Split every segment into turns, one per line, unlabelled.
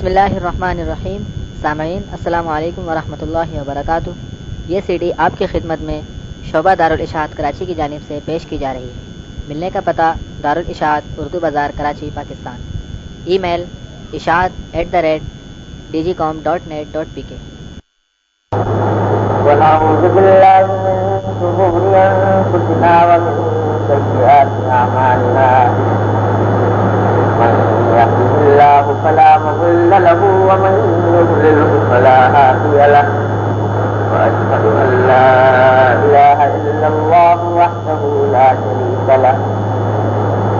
اللہ الرحمن الرحیم۔ سامعین السلام علیکم ورحمۃ اللہ وبرکاتہ۔ یہ سی ڈی آپ کی خدمت میں شعبہ دارالاشاعت کراچی کی جانب سے پیش کی جا رہی ہے۔ ملنے کا پتہ دارالاشاعت اردو بازار کراچی پاکستان۔ ای میل ishaat@digicom.net.pk۔
ونعوذ بالله من شرور أنفسنا ومن سيئات أعمالنا، من يهده الله فلا مضل له ومن يضلله فلا هادي له، وأشهد أن لا إله إلا الله وحده لا شريك له،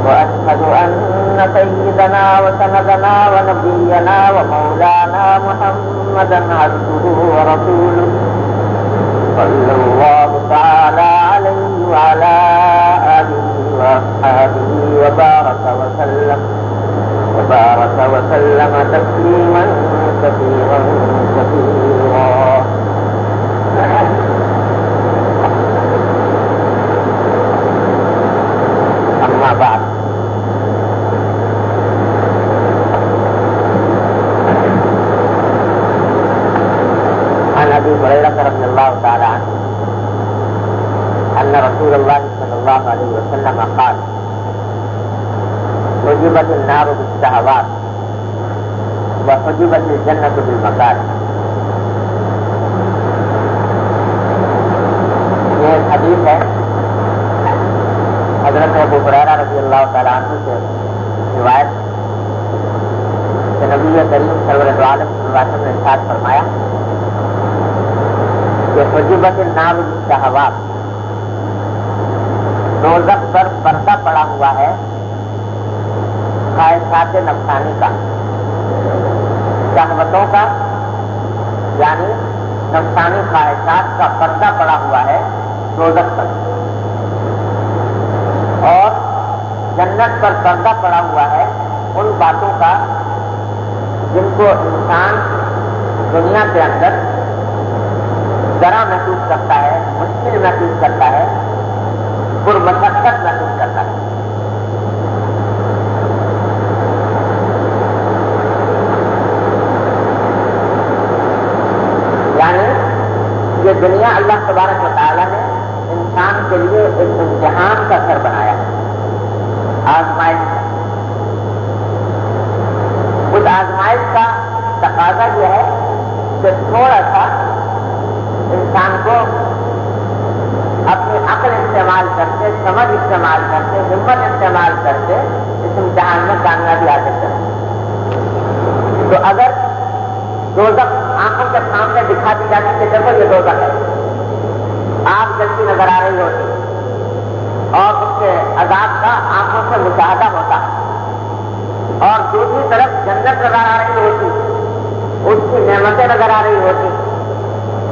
وأشهد أن سيدنا وسندنا ونبينا ومولانا محمدا عبده ورسوله، صلى الله تعالى عليه وعلى آله وأصحابه وبارك وسلم تسليما كثيرا كثيرا. أما بعد، عن أبي هريرة رضي الله تعالى عنه أن رسول الله صلى الله عليه وسلم قال: حجبت النار بالشهوات وحجبت الجنة بالمكاره. یہ حدیث ہے حضرت ابو ہریرہ رضی اللہ تعالیٰ عنہ سے روایت کہ نبی کریم سرور دو عالم صلی اللہ علیہ وسلم نے ارشاد فرمایا کہ حجبت النار بالشهوات، دوزخ پر پردہ پڑا ہوا ہے خواہشات نفسانی کا، شہوتوں کا، یعنی نفسانی خواہشات کا پردہ پڑا ہوا ہے دوزخ پر، اور جنت پر پردہ پڑا ہوا ہے ان باتوں کا جن کو انسان دنیا کے اندر ذرا محسوس کرتا ہے، مشکل محسوس کرتا ہے، پرمشقت محسوس کرتا ہے۔ یعنی یہ دنیا اللہ تبارک و تعالیٰ نے انسان کے لیے ایک امتحان کا گھر بنایا ہے، آزمائش۔ اس آزمائش کا تقاضا یہ ہے کہ تھوڑا سا انسان کو اپنی عقل استعمال کرتے، سمجھ استعمال کرتے، ہمت استعمال کرتے اس امتحان میں کامیابی حاصل کرتے۔ تو اگر دوزخ آنکھوں کے سامنے دکھا دی جاتی کہ دیکھو یہ دوزخ ہے، آگ جلتی نظر آ رہی ہوتی اور اس کے عذاب کا آنکھوں سے مشاہدہ ہوتا، اور دوسری طرف جنت نظر آ رہی ہوتی، اس کی نعمتیں نظر آ رہی ہوتی،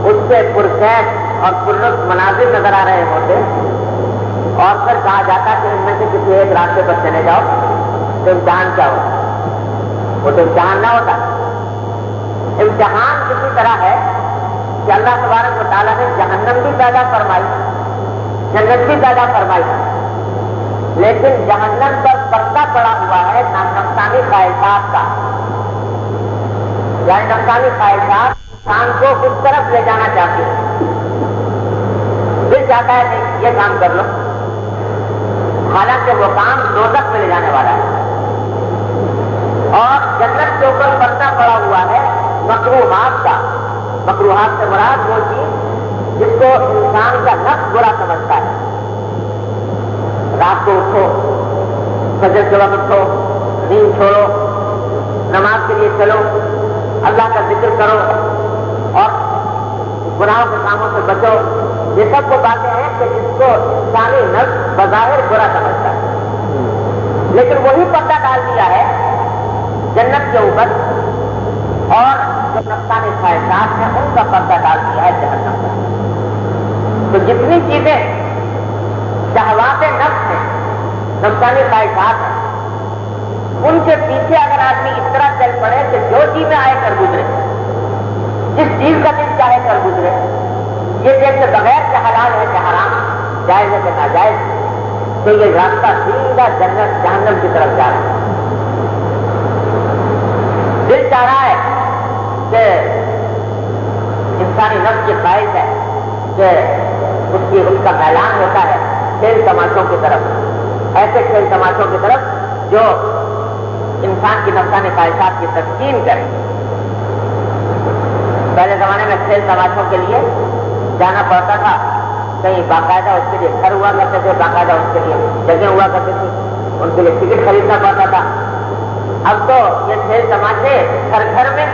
اس سے پرکیف اور پرلطف مناظر نظر آ رہے ہوتے، اور پھر کہا جاتا کہ ان میں سے کسی ایک راستے پر چلے جاؤ تو امتحان کیا ہوتا؟ وہ تو امتحان نہ ہوتا۔ امتحان کسی طرح ہے کہ اللہ تبارک و تعالیٰ نے جہنم بھی پیدا فرمائی، جنت بھی پیدا فرمائی، لیکن جہنم پر پردہ پڑا ہوا ہے نفسانی خواہشات کا، یعنی نفسانی خواہشات انسان کو اس طرف لے جانا چاہتی ہے۔ دل چاہتا ہے کہ یہ کام کر لو، حالانکہ وہ کام دوزخ میں لے جانے والا ہے۔ اور جنت کے اوپر پردہ پڑا ہوا ہے مکروہات کا۔ مکروہات سے مراد وہ چیز جس کو انسان کا نفس برا سمجھتا ہے۔ رات کو اٹھو، فجر کے وقت اٹھو، نیند چھوڑو، نماز کے لیے چلو، اللہ کا ذکر کرو اور گناہوں کے کاموں سے بچو، یہ سب وہ باتیں ہیں کہ جس کو انسانی نفس بظاہر برا سمجھتا ہے، لیکن وہی پردہ ڈال دیا ہے جنت کے اوپر، اور جو نفسانی خواہشات ہیں ان کا پردہ ڈال دیا ہے جہنم پر۔ تو جتنی چیزیں شہوات نفس ہیں، نفسانی خواہشات ہیں، ان کے پیچھے اگر آدمی اس طرح چل پڑے کہ جو چیزیں آئے کر گزرے، جس چیز کا دل چاہے کر گزرے، یہ دیکھتے بغیر کہ حلال ہے کہ حرام، جائز ہے کہ ناجائز، تو یہ راستہ سیدھا جنت جہنم کی طرف جا رہا ہے۔ دل چاہ رہا ہے انسانی نفس کی خواہش ہے کہ اس کا میلان ہوتا ہے کھیل تماشوں کی طرف، ایسے کھیل تماشوں کی طرف جو انسان کی نفسانی خواہشات کی تسکین کرے۔ پہلے زمانے میں کھیل تماشوں کے لیے جانا پڑتا تھا، کہیں باقاعدہ اس کے لیے گھر ہوا کرتے تھے، باقاعدہ اس کے لیے جگہ ہوا کرتے تھے، ان کے لیے ٹکٹ خریدنا پڑتا تھا۔ اب تو یہ کھیل تماشے گھر گھر میں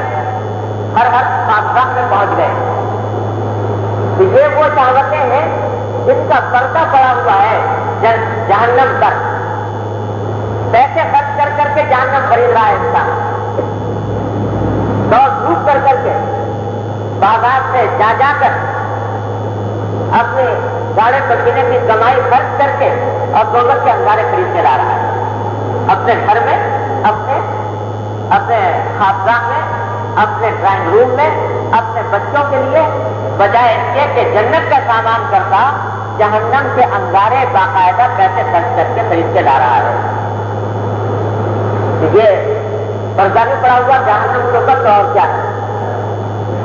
ہر خاص میں پہنچ گئے۔ تو یہ وہ شہوتیں ہیں جن کا پردہ پڑا ہوا ہے جہنم تک، پیسے خرچ کر کر کے جہنم خرید رہا ہے انسان، دوڑ دھوپ کر کر کے باغات سے جا جا کر اپنے گاڑے پسینے کی کمائی خرچ کر کے اور دولت کے انگارے خرید کے لا رہا ہے اپنے گھر میں، اپنے خاصگاہ میں، اپنے ڈرائنگ روم میں، اپنے بچوں کے لیے، بجائے اس کے کہ جنت کا سامان کرتا جہنم کے انگارے باقاعدہ پیسے خرچ کر کے خرید کے لا رہا ہے۔ یہ پردہ نہیں پڑا ہوا جہنم کے اوپر، تو اور کیا ہے؟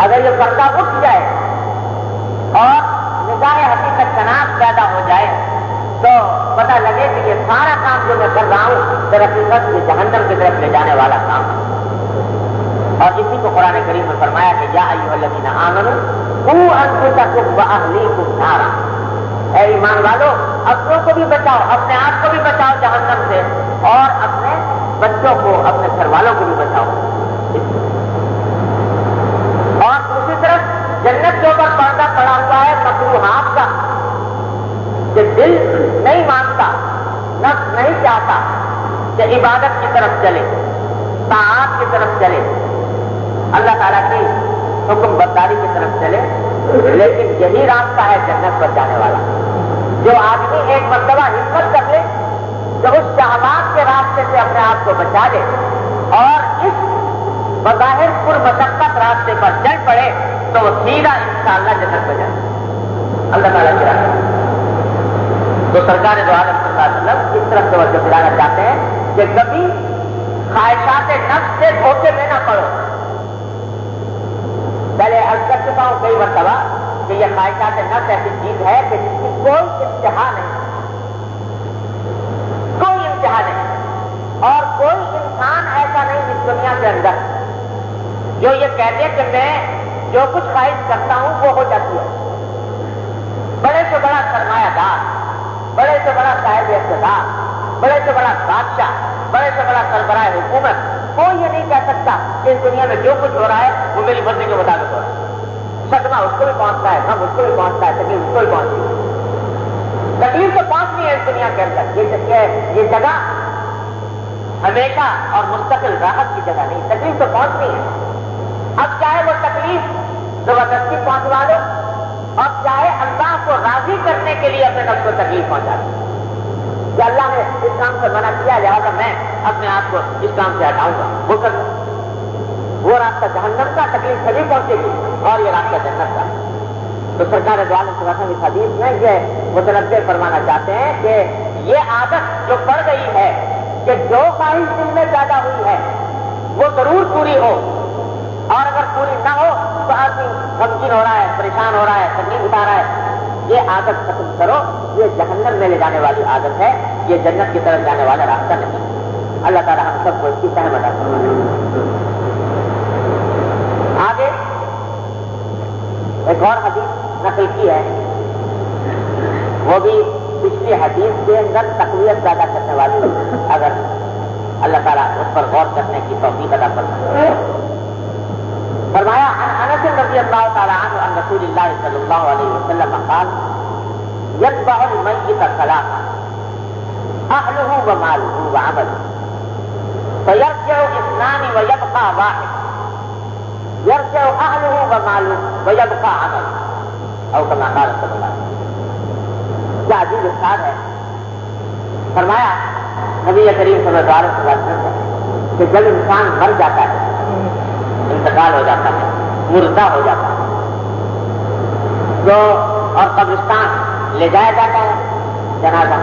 اگر یہ پردہ اٹھ جائے اور نگاہ حقیقت شناخت پیدا ہو جائے تو پتہ لگے کہ یہ سارا کام جو میں کر رہا ہوں در حقیقت یہ جہنم کی طرف لے جانے والا کام ہے۔ اور اسی کو قرآن کریم میں فرمایا کہ یا ایھا الذین آمنوا قوا انفسکم واہلیکم نارا، اے ایمان والو اپنوں کو بھی بچاؤ، اپنے آپ کو بھی بچاؤ جہنم سے، اور اپنے بچوں کو، اپنے گھر والوں کو بھی بچاؤ۔ اور دوسری طرف جنت کے اوپر پردہ پڑا ہوا ہے مکروہات کا، کہ دل نہیں مانتا، نفس نہیں چاہتا کہ عبادت کی طرف چلے، طاعات کی طرف چلے، اللہ تعالیٰ کی حکم برداری کی طرف چلے، لیکن یہی راستہ ہے جنت پر جانے والا۔ جو آدمی ایک مرتبہ ہمت کر لے کہ اس شہوات کے راستے سے اپنے آپ کو بچا لے اور اس بظاہر پر مشقت راستے پر چل پڑے تو وہ سیدھا انشاءاللہ جنت پر جائے، اللہ تعالیٰ کی راہ۔ تو سرکار دو عالم صلی اللہ علیہ وسلم اس طرف توجہ دلانا چاہتے ہیں کہ کبھی خواہشات نفس سے دھوکے میں نہ پڑو۔ پہلے عرض کر چکا ہوں کئی مرتبہ کہ یہ خواہشات نفس ایسی چیز ہے کہ جس کی کوئی انتہا نہیں، کوئی انتہا نہیں، اور کوئی انسان ایسا نہیں اس دنیا کے اندر جو یہ کہتے ہیں کہ میں جو کچھ خواہش کرتا ہوں وہ ہو جاتی ہے۔ بڑے سے بڑا سرمایہ دار، بڑے سے بڑا صاحب اقتدار، بڑے سے بڑا بادشاہ، بڑے سے بڑا سربراہ حکومت، کوئی یہ نہیں کہہ سکتا کہ اس دنیا میں جو کچھ ہو رہا ہے وہ میری مرضی کے مطابق ہو رہا ہے۔ صدمہ اس کو بھی پہنچتا ہے، غم اس کو بھی پہنچتا ہے، تکلیف اس کو بھی پہنچتی ہے۔ تکلیف تو پہنچنی ہے اس دنیا کے اندر، یہ جگہ ہمیشہ اور مستقل راحت کی جگہ نہیں، تکلیف تو پہنچنی ہے۔ اب چاہے وہ تکلیف زبردستی پہنچوا دو، اب چاہے اللہ کو راضی کرنے کے لیے اپنے نفس کو تکلیف پہنچا دو کہ اللہ نے اس کام سے منع کیا لہٰذا میں اپنے آپ کو اس کام سے ہٹاؤں گا، وہ کر وہ راستہ جہنم کا، تکلیف سبھی پہنچے گی، اور یہ راستہ جنت کا۔ تو سرکار دو عالم صلی اللہ علیہ وسلم اس حدیث میں یہ متنبع فرمانا چاہتے ہیں کہ یہ عادت جو پڑ گئی ہے کہ جو خواہش دل میں پیدا ہوئی ہے وہ ضرور پوری ہو، اور اگر پوری نہ ہو تو آدمی غمگین ہو رہا ہے، پریشان ہو رہا ہے، تکلیف اٹھا رہا ہے، یہ عادت ختم کرو۔ یہ جہنم میں لے جانے والی عادت ہے، یہ جنت کی طرف جانے والا راستہ نہیں۔ اللہ تعالیٰ ہم سب کو اس کی فہم عطا فرمائے۔ آگے ایک اور حدیث نقل کی ہے، وہ بھی پچھلی حدیث کے اندر تقویت پیدا کرنے والی، اگر اللہ تعالیٰ اس پر غور کرنے کی توفیق عطا فرمائے۔ فرمایا عن انس رضی اللہ تعالی عنہ عن رسول اللہ صلی اللہ علیہ وسلم قال یتبع المیت ثلاثہ اہلہ ومالہ وعملہ فیرجع اثنان ویبقى واحد یرجع اہلہ ومالہ ویبقى عملہ او کما قال صلی اللہ علیہ وسلم۔ کیا عجیب ارشاد ہے۔ فرمایا نبی کریم صلی اللہ علیہ وسلم کہ جب انسان مر جاتا ہے، انتقال ہو جاتا ہے، مردہ ہو جاتا ہے، تو اور قبرستان لے جایا جاتا ہے جنازہ،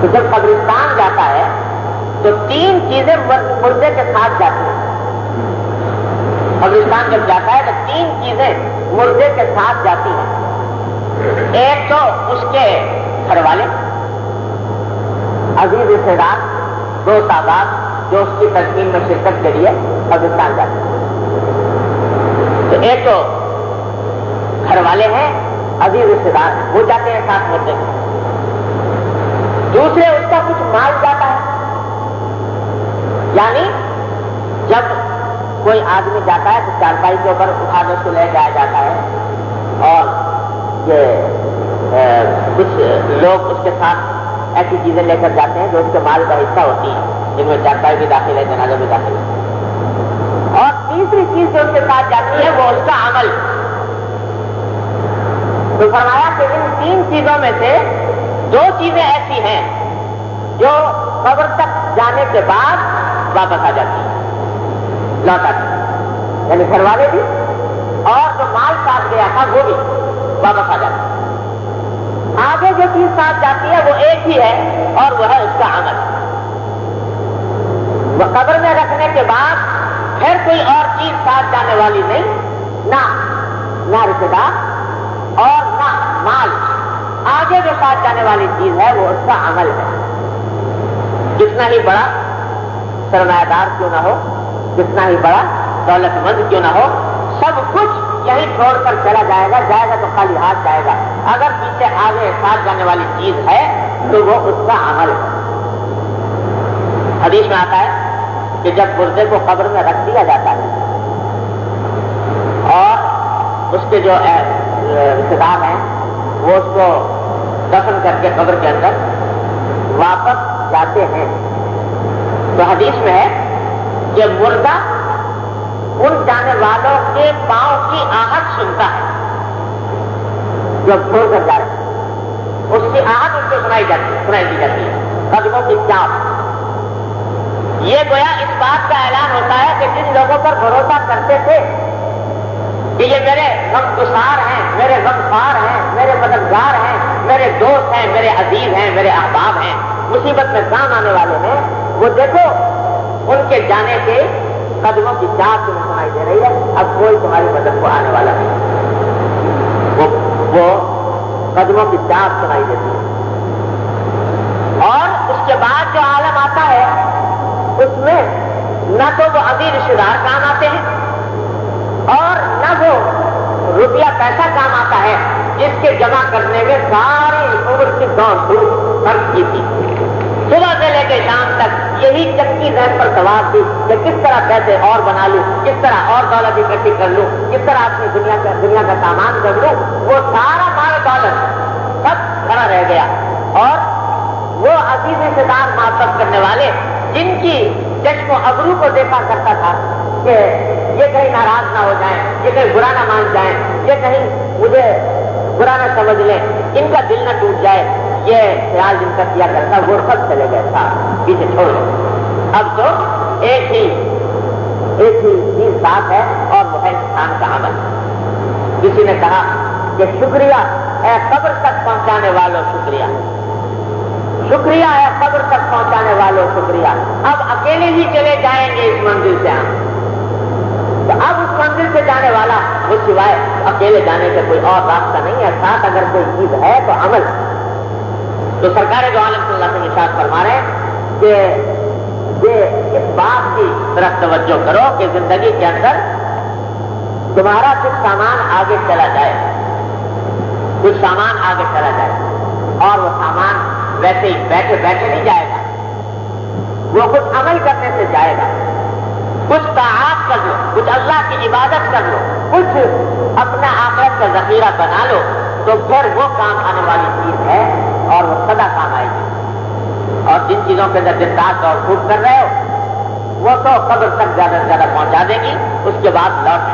تو جب قبرستان جاتا ہے تو تین چیزیں مردے کے ساتھ جاتی ہیں۔ قبرستان جب جاتا ہے تو تین چیزیں مردے کے ساتھ جاتی ہیں. ایک تو اس کے گھر والے، عزیز رشتے دار، دوست احباب جو اس کی تدفین میں شرکت کے لیے قبرستان جاتے ہیں. تو ایک تو گھر والے ہیں، عزیز رشتے دار ہیں، وہ جاتے ہیں ساتھ مردے کے. دوسرے اس کا کچھ مال جاتا ہے، یعنی جب کوئی آدمی جاتا ہے تو چارپائی کے اوپر اٹھا کر اس کو لے جایا جاتا ہے، اور یہ کچھ لوگ اس کے ساتھ ایسی چیزیں لے کر جاتے ہیں جو اس کے مال کا حصہ ہوتی ہیں، جن میں چارپائی بھی داخل ہے، جنازہ بھی داخل ہے. اور تیسری چیز جو اس کے ساتھ جاتی ہے وہ اس کا عمل. تو فرمایا کہ ان تین چیزوں میں سے دو چیزیں ایسی ہیں جو قبر تک جانے کے بعد واپس آ جاتی ہیں، لوٹ آتی ہیں، یعنی گھر والے بھی اور جو مال ساتھ گیا تھا وہ بھی واپس آ جاتا ہے. آگے جو چیز ساتھ جاتی ہے وہ ایک ہی ہے اور وہ ہے اس کا عمل. وہ قبر میں رکھنے کے بعد پھر کوئی اور چیز ساتھ جانے والی نہیں، نہ رشتے دار اور نہ مال. آگے جو ساتھ جانے والی چیز ہے وہ اس کا عمل ہے. جتنا ہی بڑا سرمایہ دار کیوں نہ ہو، جتنا ہی بڑا دولت مند کیوں نہ ہو، سب کچھ یہی چھوڑ کر چلا جائے گا تو خالی ہاتھ جائے گا. اگر پیچھے آگے ساتھ جانے والی چیز ہے تو وہ اس کا عمل ہے. حدیث میں آتا ہے کہ جب مردے کو قبر میں رکھ دیا جاتا ہے اور اس کے جو رشتے دار ہیں وہ اس کو دفن کر کے قبر کے اندر واپس جاتے ہیں، تو حدیث میں ہے کہ مردہ ان جانے والوں کے پاؤں کی آہٹ سنتا ہے جو چھوڑ کر جا رہے ہیں. اس کی آہٹ اس کو سنائی دی جاتی ہے، قدموں کی چاپ. یہ گویا اس بات کا اعلان ہوتا ہے کہ جن لوگوں پر بھروسہ کرتے تھے کہ یہ میرے غمگسار ہیں، میرے غمخوار ہیں، میرے مددگار ہیں، میرے دوست ہیں، میرے عزیز ہیں، میرے احباب ہیں، مصیبت میں کام آنے والے ہیں، وہ دیکھو ان کے جانے کے قدموں کی چاپ تمہیں سنائی دے رہی ہے. اب کوئی تمہاری مدد کو آنے والا نہیں، وہ قدموں کی چاپ سنائی دیتی ہے. اور اس کے بعد جو عالم آتا ہے اس میں نہ تو وہ عزیز رشتے دار کام آتے ہیں اور نہ وہ روپیہ پیسہ کام آتا ہے جس کے جمع کرنے میں ساری عمر کی دوڑ خرچ کی تھی. صبح سے لے کے شام تک یہی چکی ذہن پر سوار تھی کہ کس طرح پیسے اور بنا لوں، کس طرح اور دولت اکٹھی کر لوں، کس طرح اپنی دنیا کا سامان کر لوں. وہ سارا مال دولت سب کھڑا رہ گیا اور وہ عزیز رشتے دار معطف کرنے والے جن کی چشم و ابرو کو دیکھا کرتا تھا کہ یہ کہیں ناراض نہ ہو جائیں، یہ کہیں برا نہ مان جائیں، یہ کہیں مجھے برا نہ سمجھ لیں، ان کا دل نہ ٹوٹ جائے، یہ خیال جن کا کیا کرتا وہ خود چلے گئے تھا، پیچھے چھوڑ دو. اب تو ایک ہی چیز ساتھ ہے اور وہ ہے انسان کا عمل. کسی نے کہا کہ شکریہ اے قبر تک پہنچانے والوں، شکریہ ہے قبر تک پہنچانے والوں، شکریہ. اب اکیلے ہی چلے جائیں گے اس منزل سے ہم. تو اب اس منزل سے جانے والا وہ سوائے اکیلے جانے کا کوئی اور راستہ نہیں ہے. ساتھ اگر کوئی چیز ہے تو عمل. تو سرکار دو عالم صلی اللہ علیہ وسلم ارشاد فرما رہے ہیں کہ یہ اس بات کی طرف توجہ کرو کہ زندگی کے اندر تمہارا کچھ سامان آگے چلا جائے، کچھ سامان آگے چلا جائے اور وہ سامان ویسے ہی بیٹھے نہیں جائے گا، وہ کچھ عمل کرنے سے جائے گا. کچھ طاعات کر لو، کچھ اللہ کی عبادت کر لو، کچھ اپنا آخرت کا ذخیرہ بنا لو، تو پھر وہ کام آنے والی چیز ہے اور وہ سدا کام آئے گی. اور جن چیزوں کے اندر دن رات اور خوب کر رہے ہو وہ تو قبر تک زیادہ سے زیادہ پہنچا دے گی، اس کے بعد لوٹ.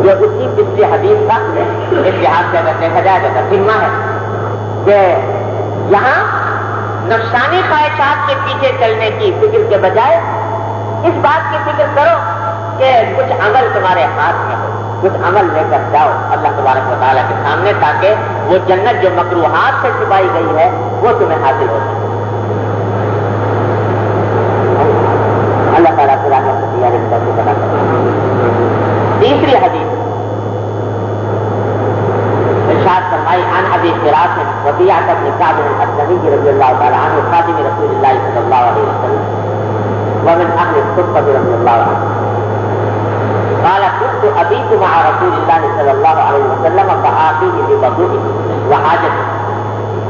یہ اسی پچھلی حدیث کا اتحاد سے اگر دیکھا جائے تو ترجمہ ہے کہ یہاں نفسانی خواہشات کے پیچھے چلنے کی فکر کے بجائے اس بات کی فکر کرو کہ کچھ عمل تمہارے ہاتھ میں ہو، کچھ عمل لے کر جاؤ اللہ تبارک و تعالیٰ کے سامنے تاکہ وہ جنت جو مکروہات سے چھپائی گئی ہے وہ تمہیں حاصل ہو سکے. اللہ تعالیٰ سے رحمت سے تیاری بنا کریں. كعب الأسلمي رضي الله تعالى عنه خادم رسول الله صلى الله عليه وسلم ومن أهل الصفة رضي الله عنه قال كنت أبيت مع رسول الله صلى الله عليه وسلم فآتيه بوضوئه وحاجته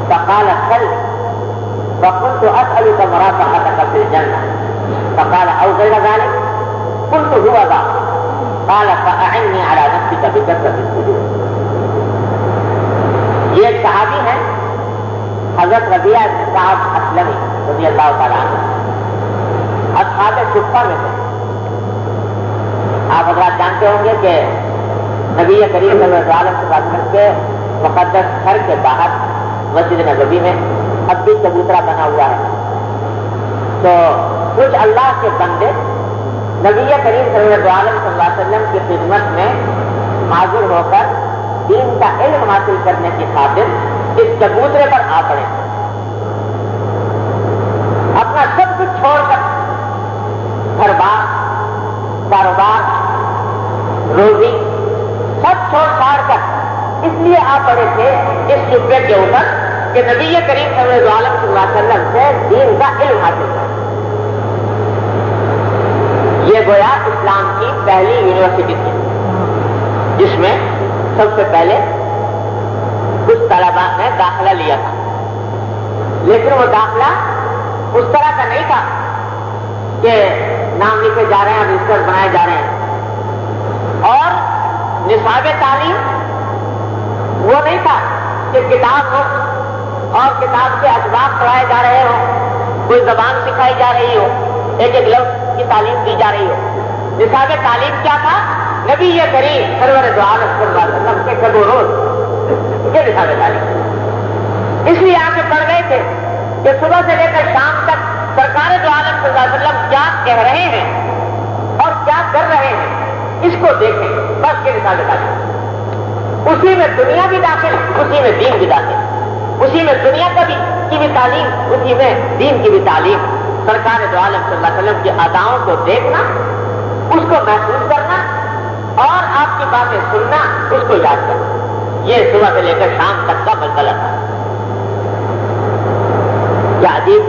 فقال سل فكنت أسألك مرافقتك في الجنة فقال أو غير ذلك قلت هو ذا قال فأعني على نفسك بكثرة السجود. یہ ایک صحابی ہیں حضرت ربیعہ بن کعب اسلمی رضی اللہ تعالیٰ عنہ، اصحاب صفہ میں تھے. آپ حضرات جانتے ہوں گے کہ نبی کریم صلی اللہ علیہ وسلم کے مقدس گھر کے باہر مسجد نبوی میں اب بھی چبوترا بنا ہوا ہے. تو کچھ اللہ کے بندے نبی کریم صلی اللہ علیہ وسلم کی خدمت میں حاضر ہو کر دین کا علم حاصل کرنے کی خاطر اس چبوترے پر آ پڑے. اپنا سب کچھ چھوڑ کر گھر بار کاروبار روزی سب چھوڑ چھاڑ کر اس لیے آ پڑے تھے اس جبے کے اوپر کہ نبی کریم صلی اللہ علیہ وسلم سے دین کا علم حاصل کریں. یہ گویا اسلام کی پہلی یونیورسٹی تھی جس میں سب سے پہلے کچھ طلباء نے داخلہ لیا تھا، لیکن وہ داخلہ اس طرح کا نہیں تھا کہ نام لکھے جا رہے ہیں رجسٹر بنائے جا رہے ہیں، اور نصاب تعلیم وہ نہیں تھا کہ کتاب ہو اور کتاب کے اسباق پڑھائے جا رہے ہوں، کوئی زبان سکھائی جا رہی ہو، ایک ایک لفظ کی تعلیم دی جا رہی ہو. نصاب تعلیم کیا تھا؟ نبی یہ کریم سرور دو عالم صلی اللہ علیہ وسلم کے کبو روز یہ نصاب تعلیم. اس لیے آگے پڑھ گئے تھے کہ صبح سے لے کر شام تک سرکار دو عالم صلی اللہ علیہ وسلم کیا کہہ رہے ہیں اور کیا کر رہے ہیں اس کو دیکھیں. بس یہ نصاب تعلیم. اسی میں دنیا بھی داخل، اسی میں دین بھی داخل، اسی میں دنیا کی بھی تعلیم، اسی میں دین کی بھی تعلیم. سرکار دو عالم صلی اللہ علیہ وسلم کی اداؤں کو دیکھنا، اس کو محسوس کرنا اور آپ کی باتیں سننا، اس کو یاد کرنا، یہ صبح سے لے کر شام تک کا مسئلہ تھا. کیا عجیب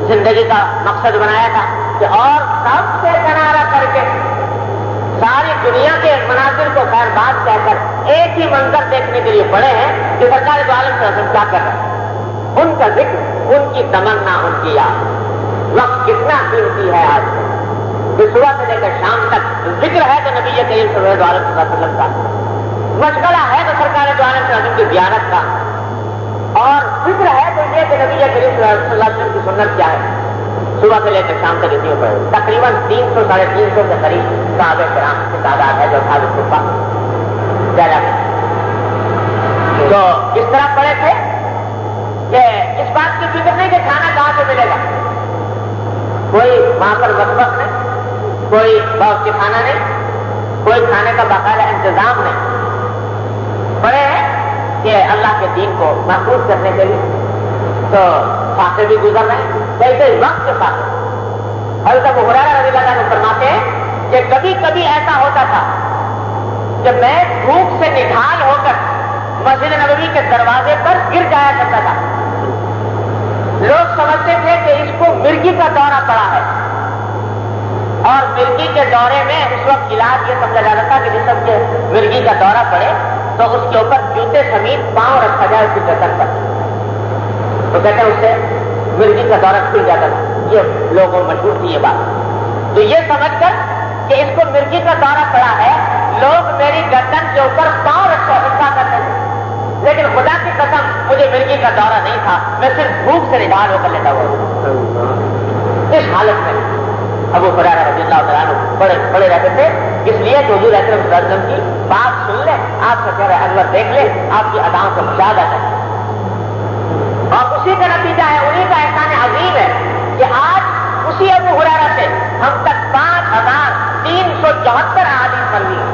زندگی کا مقصد بنایا تھا کہ اور سب سے کنارہ کر کے ساری دنیا کے مناظر کو خیر بات کہہ کر ایک ہی منظر دیکھنے کے لیے پڑے ہیں کہ سرکار دو عالم صلی اللہ علیہ وسلم کیا کر رہے ہیں. ان کا ذکر، ان کی تمنا، ان کی یاد. وقت کتنا قیمتی ہے آج کہ صبح سے لے کر شام تک ذکر ہے تو نبی کریم صلی اللہ علیہ وسلم کا، مشغلہ ہے تو سرکار دو عالم صلی اللہ علیہ وسلم کی دیانت کا، اور ذکر ہے تو یہ کہ نبی کریم صلی اللہ علیہ وسلم کی سنت کیا ہے. صبح سے لے کر شام تک اتنی پڑے تقریباً 300-350 کے قریب صحابہ کرام کی تعداد ہے جو اصحاب صفہ کہلاتے ہیں. تو اس طرح پڑے تھے کہ اس بات کی فکر نہیں کہ کھانا کہاں سے ملے گا، کوئی وہاں پر مطبخ نہیں، کوئی باورچی خانہ نہیں، کوئی کھانے کا باقاعدہ انتظام نہیں. پڑے ہیں کہ اللہ کے دین کو محفوظ کرنے کے لیے تو فاصلے بھی گزر رہے ہیں، کئی کئی وقت کے ساتھ. حضرت ابو ہریرہ رضی اللہ عنہ فرماتے ہیں کہ کبھی کبھی ایسا ہوتا تھا کہ میں بھوک سے نڈھال ہو کر مسجد نبوی کے دروازے پر گر جایا کرتا تھا. لوگ سمجھتے تھے کہ اس کو مرگی کا دورہ پڑا ہے، اور مرگی کے دورے میں اس وقت علاج یہ سمجھا جاتا تھا کہ جسم کے مرگی کا دورہ پڑے تو اس کے اوپر جوتے سمیت پاؤں رکھا جائے اس کی گردن پر. تو کہتے ہیں اس سے مرگی کا دورہ کھل جاتا تھا. یہ لوگوں مشہور تھی یہ بات. تو یہ سمجھ کر کہ اس کو مرگی کا دورہ پڑا ہے لوگ میری گردن کے اوپر پاؤں رکھا کرتے تھے، لیکن خدا کی قسم مجھے مرگی کا دورہ نہیں تھا، میں صرف بھوک سے نڈھال ہو کر لیتا ہوا. اس حالت میں ابو ہریرہ رضی اللہ تعالیٰ عنہ پڑے رہتے تھے، اس لیے کہ حضور اکرم صلی اللہ علیہ وسلم کی بات سن لیں، آپ کا چہرہ انور دیکھ لیں، آپ کی اداؤں کا مشاہدہ کریں. اور اسی کا نتیجہ ہے، انہیں کا احسان عظیم ہے کہ آج اسی ابو ہریرہ سے ہم تک 5374 احادیث مروی ہیں.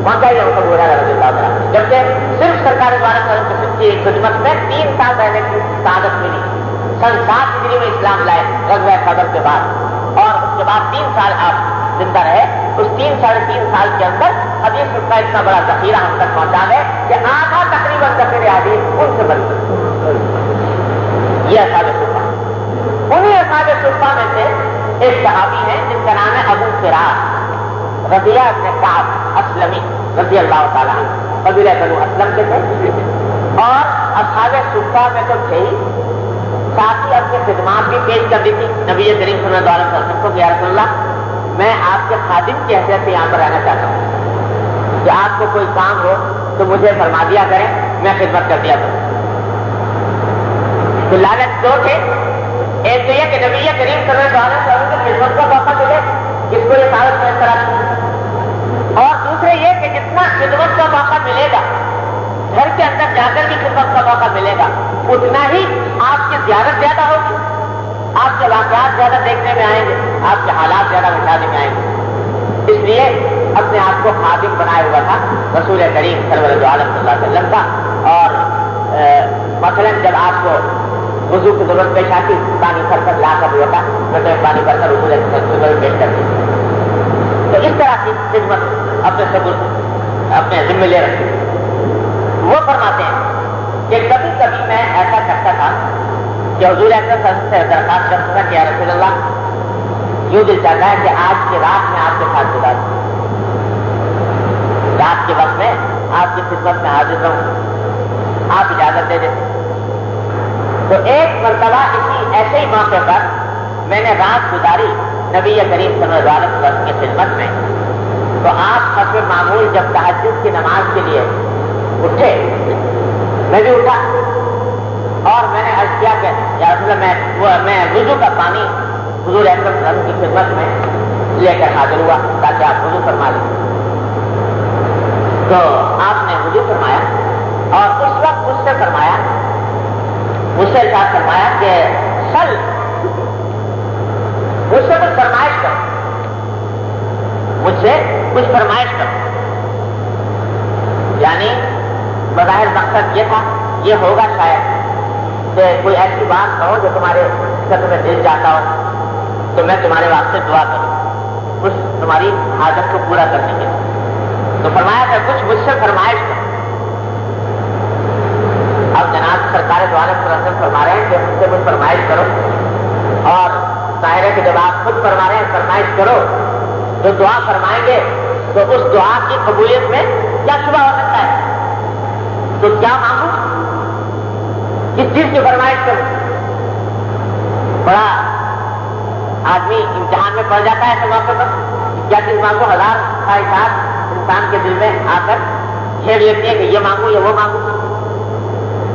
پہنچائی ہے ابو ہریرہ رضی اللہ تعالیٰ، جبکہ صرف سرکار دو عالم کی خدمت میں 3 سال رہنے کی سعادت ملی. سن 7 ہجری میں اسلام لائے غزوہ خیبر کے بعد، اور اس کے بعد 3 سال آپ زندہ رہے. اس 3-3.5 سال کے اندر حدیث کا اتنا بڑا ذخیرہ ہم تک پہنچا گئے کہ آدھا تقریباً ذخیرہ حدیث ان سے بن یہ اصحاب صفہ. انہیں اصحاب صفہ میں سے ایک صحابی ہے جس کا نام ہے ابو فراس ربیعہ بن کعب اسلمی رضی اللہ تعالیٰ عنہ. قبیلہ بنو اسلم کے تھے اور اصحاب صفہ میں تو تھے ہی، ساتھ ہی اپنی خدمات بھی پیش کر دی تھی نبی کریم صلی اللہ علیہ وسلم کو کہ یا رسول اللہ میں آپ کے خادم کی حیثیت سے یہاں پر رہنا چاہتا ہوں کہ آپ کو کوئی کام ہو تو مجھے فرما دیا کریں، میں خدمت کر دیا کروں. تو لالچ دو تھے، ایک تو یہ کہ نبی کریم صلی اللہ علیہ وسلم کی خدمت کا موقع ملے جس کو یہ سعادت میں طرح، اور دوسرے یہ کہ جتنا خدمت کا موقع ملے گا گھر کے اندر جا کر بھی خدمت کا موقع ملے گا اتنا ہی آپ کی زیارت زیادہ ہوگی، آپ کے واقعات زیادہ دیکھنے میں آئیں گے، آپ کے حالات زیادہ مشاہدے میں آئیں گے. اس لیے اپنے آپ کو خادم بنایا ہوا تھا رسول کریم سرور عالم صلی اللہ علیہ وسلم کا. اور مثلا جب آپ کو وضو کی ضرورت پیش آتی پانی بھر کر لا کر ہوتا تو پانی بھر کر رسول کی پیش کرتی. تو اس طرح کی خدمت اپنے سبوت اپنے ذمہ لے رکھتی. وہ فرماتے ہیں کہ کبھی کبھی میں ایسا کرتا تھا کہ حضور اکرم صلی اللہ علیہ وسلم سے درخواست کرتا تھا کہ یا رسول اللہ یوں دل چاہتا ہے کہ آج کی رات میں آپ کے ساتھ گزار دوں، رات کے وقت میں آپ کی خدمت میں حاضر رہوں، آپ اجازت دے دیتے. تو ایک مرتبہ اسی ایسے ہی موقع پر میں نے رات گزاری نبی کریم صلی اللہ علیہ وسلم کی خدمت میں. تو آپ حسب معمول جب تہجد کی نماز کے لیے اٹھے میں بھی اٹھا اور میں نے عرض کیا کہ یا رسول اللہ میں وضو کا پانی حضور اکرم صلی اللہ علیہ وسلم کی خدمت میں لے کر حاضر ہوا تاکہ آپ وضو فرما لیں. تو آپ نے وضو فرمایا اور اس وقت مجھ سے فرمایا، مجھ سے ارشاد فرمایا کہ سل مجھ سے کچھ فرمائش کرو، مجھ سے کچھ فرمائش کرو. یعنی بظاہر مقصد یہ تھا، یہ ہوگا شاید کہ کوئی ایسی بات کہو جو تمہارے سر میں دل جاتا ہو تو میں تمہارے واسطے دعا کروں کچھ تمہاری حاجت کو پورا کرنے کے لیے. تو فرمایا کہ کچھ مجھ سے فرمائش کرو. اب جناب سرکار دو عالم صلی اللہ علیہ وسلم فرما رہے ہیں کہ مجھ سے کچھ فرمائش کرو، اور ظاہر ہے کہ جب آپ خود فرما رہے ہیں فرمائش کرو جو دعا فرمائیں گے تو اس دعا کی قبولیت میں کیا شبہ ہو سکتا ہے. تو کیا مانگوں، کس چیز کی فرمائش کروں. بڑا آدمی امتحان میں پڑ جاتا ہے ایسے موقع پر کیا چیز مانگو، ہزار خواہشات انسان کے دل میں آ کر چھیڑ لیتی ہے کہ یہ مانگوں یا وہ مانگوں.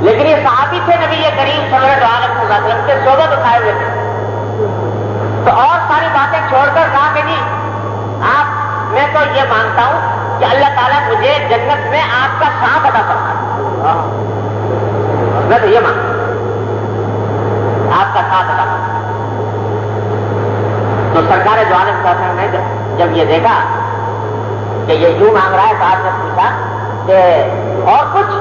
لیکن یہ صحابی تھے نبی کریم صلی اللہ علیہ وسلم کے صحبت اٹھائے ہوئے تھے، تو اور ساری باتیں چھوڑ کر کہا کہ جی آپ میں تو یہ مانگتا ہوں کہ اللہ تعالیٰ مجھے جنت میں آپ کا سانپ عطا فرمائے. میں تو یہ مانگتا ہوں آپ کا ساتھ عطا فرمائے. تو سرکار دو عالم صلی اللہ علیہ وسلم نے جب یہ دیکھا کہ یہ یوں مانگ رہا ہے تو آپ نے پوچھا کہ اور کچھ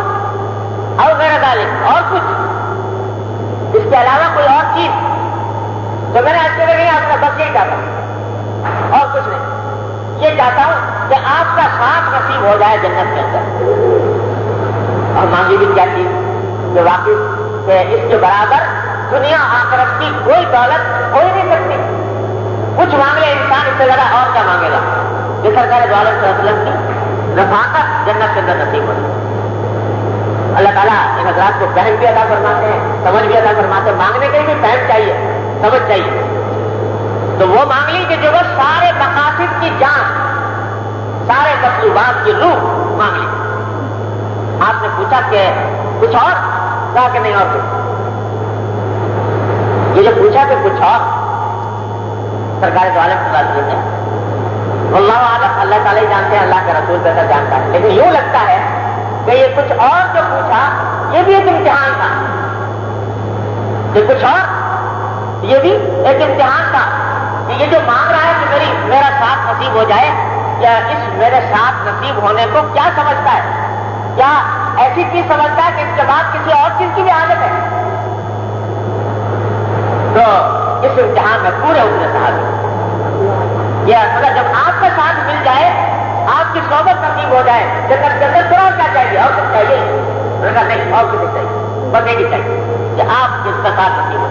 اور میرا ذالک اور کچھ اس کے علاوہ کوئی اور چیز. تو میں نے آج کے لیے آپ کا بس یہی چاہتا ہوں اور کچھ نہیں. یہ چاہتا ہوں کہ آپ کا ساتھ نصیب ہو جائے جنت کے اندر. اور مانگی بھی کیا چیز جو واقعی کہ اس کے برابر دنیا آخرت کی کوئی دولت ہو ہی نہیں سکتی. کچھ مانگ لے انسان اس سے زیادہ اور کیا مانگے گا. یہ سرکار دو عالم صلی اللہ علیہ وسلم کی رفاقت جنت کے اندر نصیب ہوتی. اللہ تعالیٰ ان حضرات کو فہم بھی عطا فرماتے ہیں، سمجھ بھی عطا فرماتے ہیں. مانگنے کے لیے بھی فہم چاہیے، سمجھ چاہیے. تو وہ مانگ لی کہ جو وہ سارے مقاصد کی جان، سارے مطلوبات کی روح مانگ لی. آپ نے پوچھا کہ کچھ اور، کہا کہ نہیں اور کچھ. یہ جو پوچھا کہ کچھ اور، سرکار دو عالم صلی اللہ علیہ وسلم نے اللہ عالم اللہ تعالیٰ ہی جانتے ہیں، اللہ کے رسول بہتر جانتا ہے. لیکن یوں لگتا ہے کہ یہ کچھ اور جو پوچھا یہ بھی ایک امتحان تھا. یہ کچھ اور یہ بھی ایک امتحان تھا کہ یہ جو مانگ رہا ہے کہ میرا ساتھ نصیب ہو جائے، کیا اس میرے ساتھ نصیب ہونے کو کیا سمجھتا ہے؟ کیا ایسی چیز سمجھتا ہے کہ اس کے بعد کسی اور چیز کی بھی عادت ہے؟ تو اس امتحان میں پورے اتنے صحابی یہ مطلب جب آپ کا ساتھ مل جائے، آپ کی صحبت نصیب ہو جائے جنت کے اندر، تو اور کیا چاہیے؟ اور کچھ چاہیے؟ نہیں اور کچھ چاہیے، بس ایک ہی چاہیے. کہ آپ کی زکات نصیب ہو.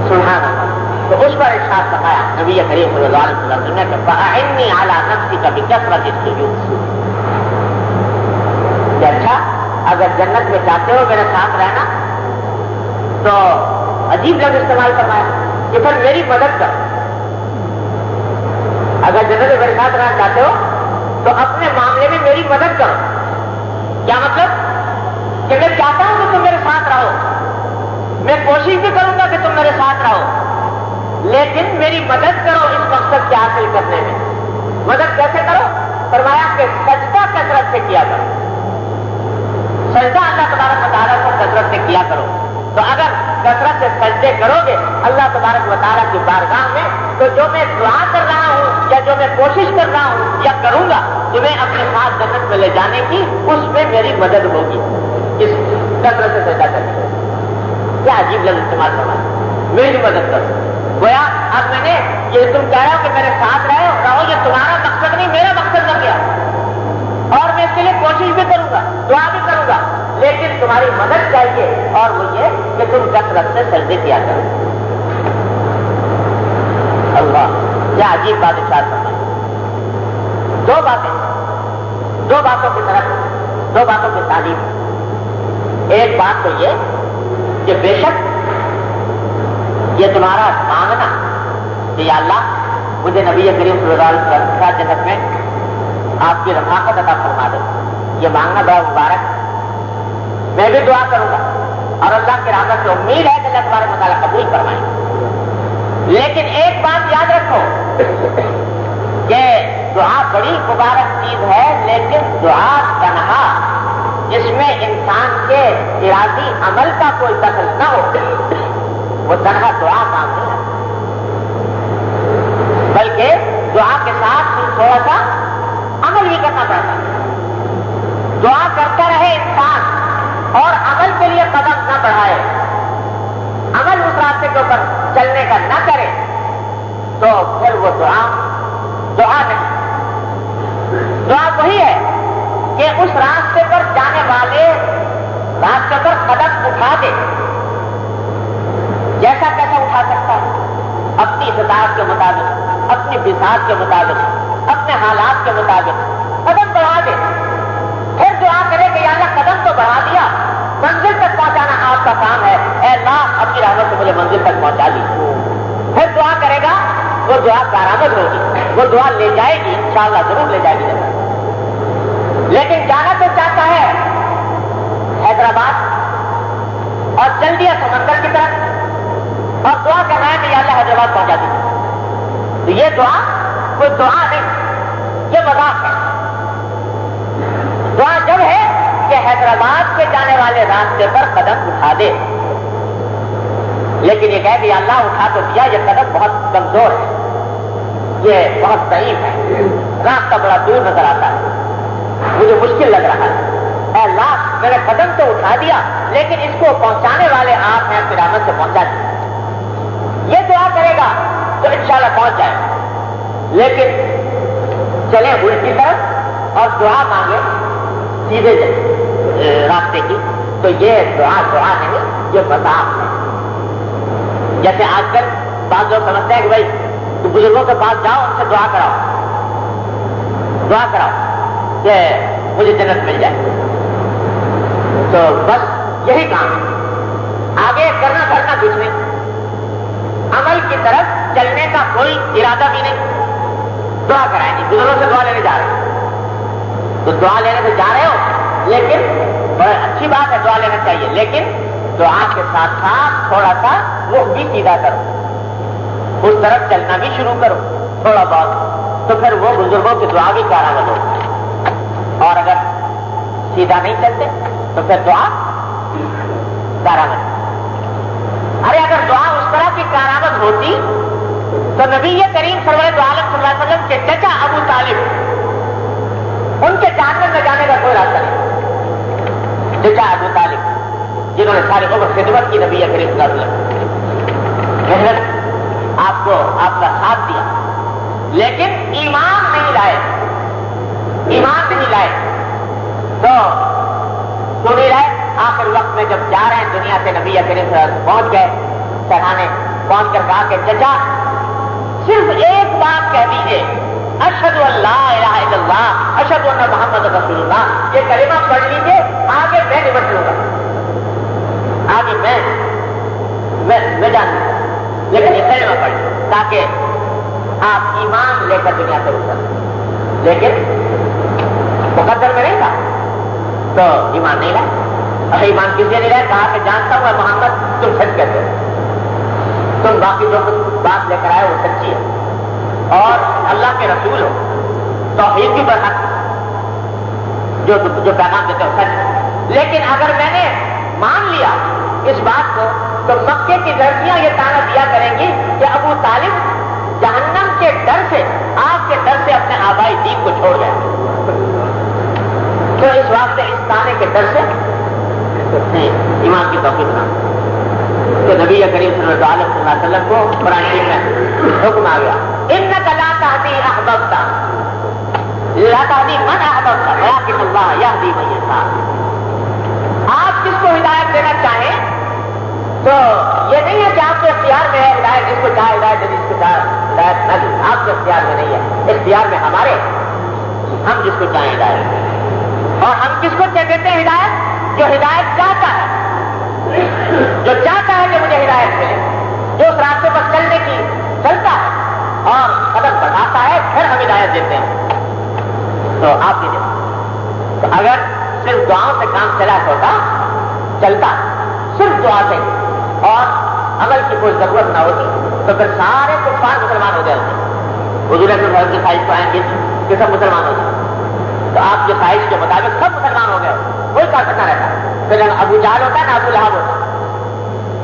سبحان اللہ. تو اس پر ارشاد فرمایا نبی کریم صلی اللہ علیہ وسلم نے کہ فَأَعِنِّي عَلَىٰ نَفْسِكَ بِكَثْرَةِ السُّجُودِ. کہ اچھا اگر جنت میں چاہتے ہو میرے ساتھ رہنا تو عجیب لفظ استعمال فرمایا کہ پھر میری مدد کرو. اگر جنت میں میرے ساتھ رہنا چاہتے ہو تو اپنے معاملے میں میری مدد کرو. کیا مطلب؟ کہ میں چاہتا ہوں کہ تم میرے ساتھ رہو, میں کوشش بھی کروں گا کہ تم میرے ساتھ رہو, لیکن میری مدد کرو اس مقصد کے حاصل کرنے میں. مدد کیسے کرو؟ فرمایا کہ سجدہ کثرت سے کیا کرو. سجدہ اللہ تبارک و تعالیٰ کو کثرت سے کیا کرو. تو اگر کثرت سے سجدے کرو گے اللہ تبارک و تعالیٰ کی بارگاہ میں, تو جو میں دعا کر رہا ہوں یا جو میں کوشش کر رہا ہوں یا کروں گا تمہیں اپنے ساتھ جنت میں لے جانے کی, اس میں میری مدد ہوگی اس کثرت سے سجدہ کرنے. کیا عجیب لفظ استعمال کرنا, میری مدد کرو. گویا اب میں نے یہ تم کہہ رہے ہو کہ میرے ساتھ رہو, یہ تمہارا مقصد نہیں میرا مقصد بن گیا, اور میں اس کے لیے کوشش بھی کروں گا, دعا بھی کروں گا, لیکن تمہاری مدد چاہیے, اور وہ یہ کہ تم کثرت سے سجدے کیا کرو. اللہ, کیا عجیب بات ارشاد کرنا. دو باتوں کی طرف, دو باتوں کی تعلیم. ایک بات تو یہ کہ بے شک یہ تمہارا مانگنا کہ یا اللہ مجھے نبی کریم صلی اللہ علیہ وسلم کے ساتھ جنت میں آپ کی رفاقت عطا فرما دو, یہ مانگنا بڑا مبارک. میں بھی دعا کروں گا اور اللہ کی رحمت سے امید ہے کہ اللہ تبارک و تعالیٰ قبول فرمائیں. لیکن ایک بات یاد رکھو کہ دعا بڑی مبارک چیز ہے, لیکن دعا تنہا جس میں انسان کے ارادی عمل کا کوئی دخل نہ ہو, وہ تنہا دعا کام نہیں ہے, بلکہ دعا کے ساتھ تھوڑا سا عمل بھی کرنا پڑتا ہے. دعا کرتا رہے انسان اور عمل کے لیے قدم نہ بڑھائے, عمل اس راستے کے اوپر چلنے کا نہ کرے, تو پھر وہ دعا نہیں. دعا وہی ہے کہ اس راستے پر جانے والے راستے پر قدم اٹھا دے, جیسا کیسا اٹھا سکتا ہے, اپنی استطاعت کے مطابق, اپنی بساط کے مطابق, اپنے حالات کے مطابق قدم بڑھا دے. پھر دعا کرے کہ یا اللہ قدم تو بڑھا دیا, منزل تک پہنچانا آپ کا کام ہے, اے اللہ اپنی رحمت سے مجھے منزل تک پہنچا دی. پھر دعا کرے گا, وہ دعا کارآمد ہوگی, وہ دعا لے جائے گی, انشاءاللہ ضرور لے جائے گی. لیکن جانا تو چاہتا ہے حیدرآباد اور چل دیا سمندر کی طرف, اور دعا کر رہا ہے کہ یا اللہ حیدرآباد پہنچا دی. تو یہ دعا کوئی دعا نہیں, یہ مذاق ہے. دعا جب ہے کہ حیدرآباد کے جانے والے راستے پر قدم اٹھا دے, لیکن یہ کہے کہ یا اللہ اٹھا تو دیا, یہ قدم بہت کمزور ہے, یہ بہت ضعیف ہے, راستہ بڑا دور نظر آتا ہے, مجھے مشکل لگ رہا ہے. اے اللہ میں نے قدم تو اٹھا دیا, لیکن اس کو پہنچانے والے آپ ہیں, پھر رحمت سے پہنچا دیا. یہ دعا کرے گا تو انشاءاللہ پہنچ جائے. لیکن چلے الٹی طرف اور دعا مانگے سیدھے راستے کی, تو یہ دعا نہیں, یہ مذاق ہے. جیسے آج کل بعض لوگ سمجھتے ہیں کہ بھائی تو بزرگوں کے پاس جاؤ, ان سے دعا کراؤ کہ مجھے جنت مل جائے. تو بس یہی کام ہے, آگے کرنا کچھ نہیں, عمل کی طرف چلنے کا کوئی ارادہ بھی نہیں. دعا کرائیں گے, بزرگوں سے دعا لینے جا رہے ہیں تو دعا لینے سے جا رہے ہو, لیکن بڑی اچھی بات ہے, دعا لینا چاہیے, لیکن دعا کے ساتھ ساتھ تھوڑا سا رخ بھی سیدھا کرو, اس طرف چلنا بھی شروع کرو تھوڑا بہت, تو پھر وہ بزرگوں کی دعا بھی کارآمد ہوگی. اور اگر سیدھا نہیں چلتے تو پھر دعا کارآمد. ارے اگر دعا اس طرح کی کارآمد ہوتی تو نبی کریم صلی اللہ علیہ وسلم کے چچا ابو طالب, ان کے جہنم میں جانے کا کوئی راستہ نہیں. چچا ابو طالب جنہوں نے ساری عمر خدمت کی نبی کریم صلی اللہ علیہ وسلم, محنت آپ کا ساتھ دیا, لیکن ایمان نہیں لائے. تو کیوں نہیں لائے؟ آخر وقت میں جب جا رہے ہیں دنیا سے نبی کریم صلی اللہ علیہ وسلم پہنچ گئے سہانے، پہنچ کر کہا کہ چچا صرف ایک بات کہہ دیجیے، اشہد ان لا الہ الا اللہ اشہد ان محمد رسول اللہ، یہ کلمہ پڑھ لیجیے، آگے میں نمٹ لوں گا، آگے میں جان لوں گا، لیکن یہ کلمہ پڑھ لوں تاکہ آپ ایمان لے کر دنیا سے اتر، لیکن مقدر میں نہیں تھا تو ایمان نہیں لائے۔ اور ایمان کس لیے نہیں لائے؟ کہا کہ جانتا ہوں محمد تم سچ کہتے ہو، تم باقی جو بات لے کر آئے وہ سچی ہے اور اللہ کے رسول ہو، توحید بھی برحق جو پیغام دیتے ہو سچ ہے، لیکن اگر میں نے مان لیا اس بات کو تو مکے کی لڑکیاں یہ تانا دیا کریں گی کہ ابو طالب جہنم کے ڈر سے، آگ کے ڈر سے اپنے آبائی دین کو چھوڑ گئے، تو اس واسطے اس تانے کے ڈر سے ایمان کی توفیق نہ تو نبی کریم صلی اللہ علیہ وسلم کو قرآن شریف میں حکم آ گیا، انک لا تہدی احببت لا تہدی من احببت ولکن اللہ یہدی من یشاء، آپ کس کو ہدایت دینا چاہیں تو یہ نہیں ہے کہ آپ کے اختیار میں ہے ہدایت، جس کو چاہے ہدایت دے، جس کو چاہے ہدایت نہ دے، آپ کے اختیار میں نہیں ہے، اختیار میں ہمارے، ہم جس کو چاہیں ہدایت دیں، اور ہم کس کو دیتے ہیں ہدایت؟ جو ہدایت چاہتا ہے، جو چاہتا ہے کہ مجھے ہدایت ملے، جو اس راستے پر چلنے کی چلتا ہے اور قدم بڑھاتا ہے، پھر ہم ہدایت دیتے ہیں، تو آپ بھی دیتے۔ تو اگر صرف دعاؤں سے کام چلتا صرف دعا سے اور عمل کی کوئی ضرورت نہ ہوتی تو پھر سارے کفار مسلمان ہو گئے ہوتے، حضور صاحب کی خواہش کو آئیں گے کہ سب مسلمان ہو جائیں، تو آپ کی خواہش کے مطابق سب مسلمان ہو گئے، کوئی کافر نہ رہتا، پھر ابو جہل ہوتا ہے نہ ابو لہب ہوتا ہے،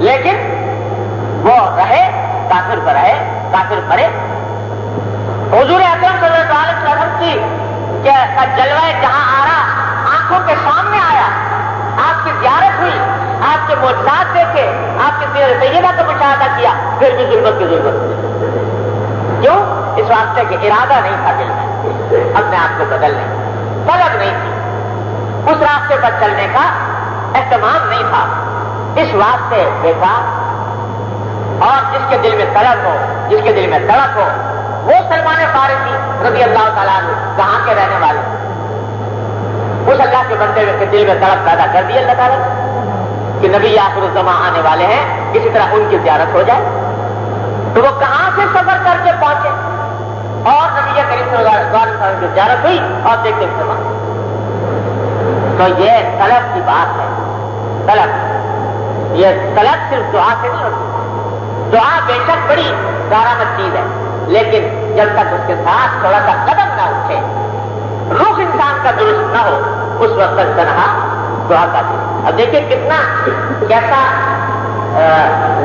لیکن وہ رہے کافر پر رہے، کافر مرے۔ حضور اکرم صلی اللہ علیہ وسلم کی جلوہ جہاں آرا آنکھوں کے سامنے آیا، آپ کی زیارت ہوئی، آپ کے معجزات دیکھے، آپ کی سیرت طیبہ کو مشاہدہ کیا، پھر بھی ظلمت کی ضرورت، کیوں؟ اس واسطے کہ ارادہ نہیں تھا دل میں اپنے آپ کو بدلنے، طلب نہیں تھی، اس راستے پر چلنے کا اہتمام نہیں تھا، اس واسطے دیکھا، اور جس کے دل میں طلب ہو، جس کے دل میں تڑپ ہو، وہ سلمان فارسی رضی اللہ تعالیٰ عنہ کہاں کے رہنے والے، اس اللہ کے بندے کے دل میں تڑپ پیدا کر دی اللہ تعالیٰ کہ نبی آخر الزمان آنے والے ہیں، کسی طرح ان کی زیارت ہو جائے، تو وہ کہاں سے سفر کر کے پہنچے، اور نبی کریم صلی اللہ علیہ وسلم کی زیارت ہوئی اور دیکھتے مسلمان۔ تو یہ طلب کی بات ہے، طلب، یہ طلب صرف دعا سے نہیں ہوتی، دعا بے شک بڑی کارآمد چیز ہے، لیکن جب تک اس کے ساتھ تھوڑا سا قدم نہ اٹھے، روح انسان کا درست نہ ہو، اس وقت تک تنہا دعا کرتی ہے۔ اب دیکھیں کتنا کیسا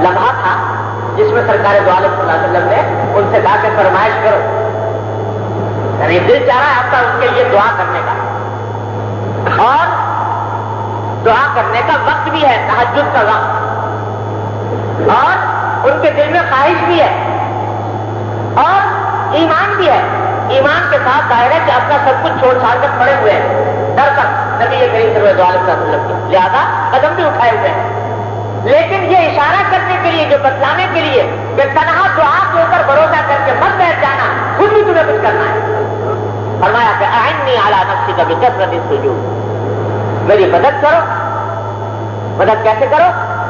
لمحہ تھا جس میں سرکار دو عالم صلی اللہ علیہ وسلم نے ان سے کہا کہ فرمائش کرو، یعنی دل چاہ رہا ہے آپ کا اس کے لیے دعا کرنے کا، اور دعا کرنے کا وقت بھی ہے، تہجد کا وقت، اور ان کے دل میں خواہش بھی ہے اور ایمان بھی ہے، ایمان کے ساتھ ظاہر ہے کہ اپنا سب کچھ چھوڑ چھاڑ کر پڑے ہوئے ہیں ڈر کر نبی کریم صلی اللہ علیہ وسلم کی، لہذا قدم بھی اٹھائے ہوئے ہیں، لیکن یہ اشارہ کرنے کے لیے، جو بتلانے کے لیے کہ تنہا دعا کے اوپر بھروسہ کر کے مت بیٹھ جانا، خود بھی تمہیں کچھ کرنا ہے۔ فرمایا کہ اعنی علی نفسک بکثرۃ السجود، میری مدد کرو، مدد کیسے کرو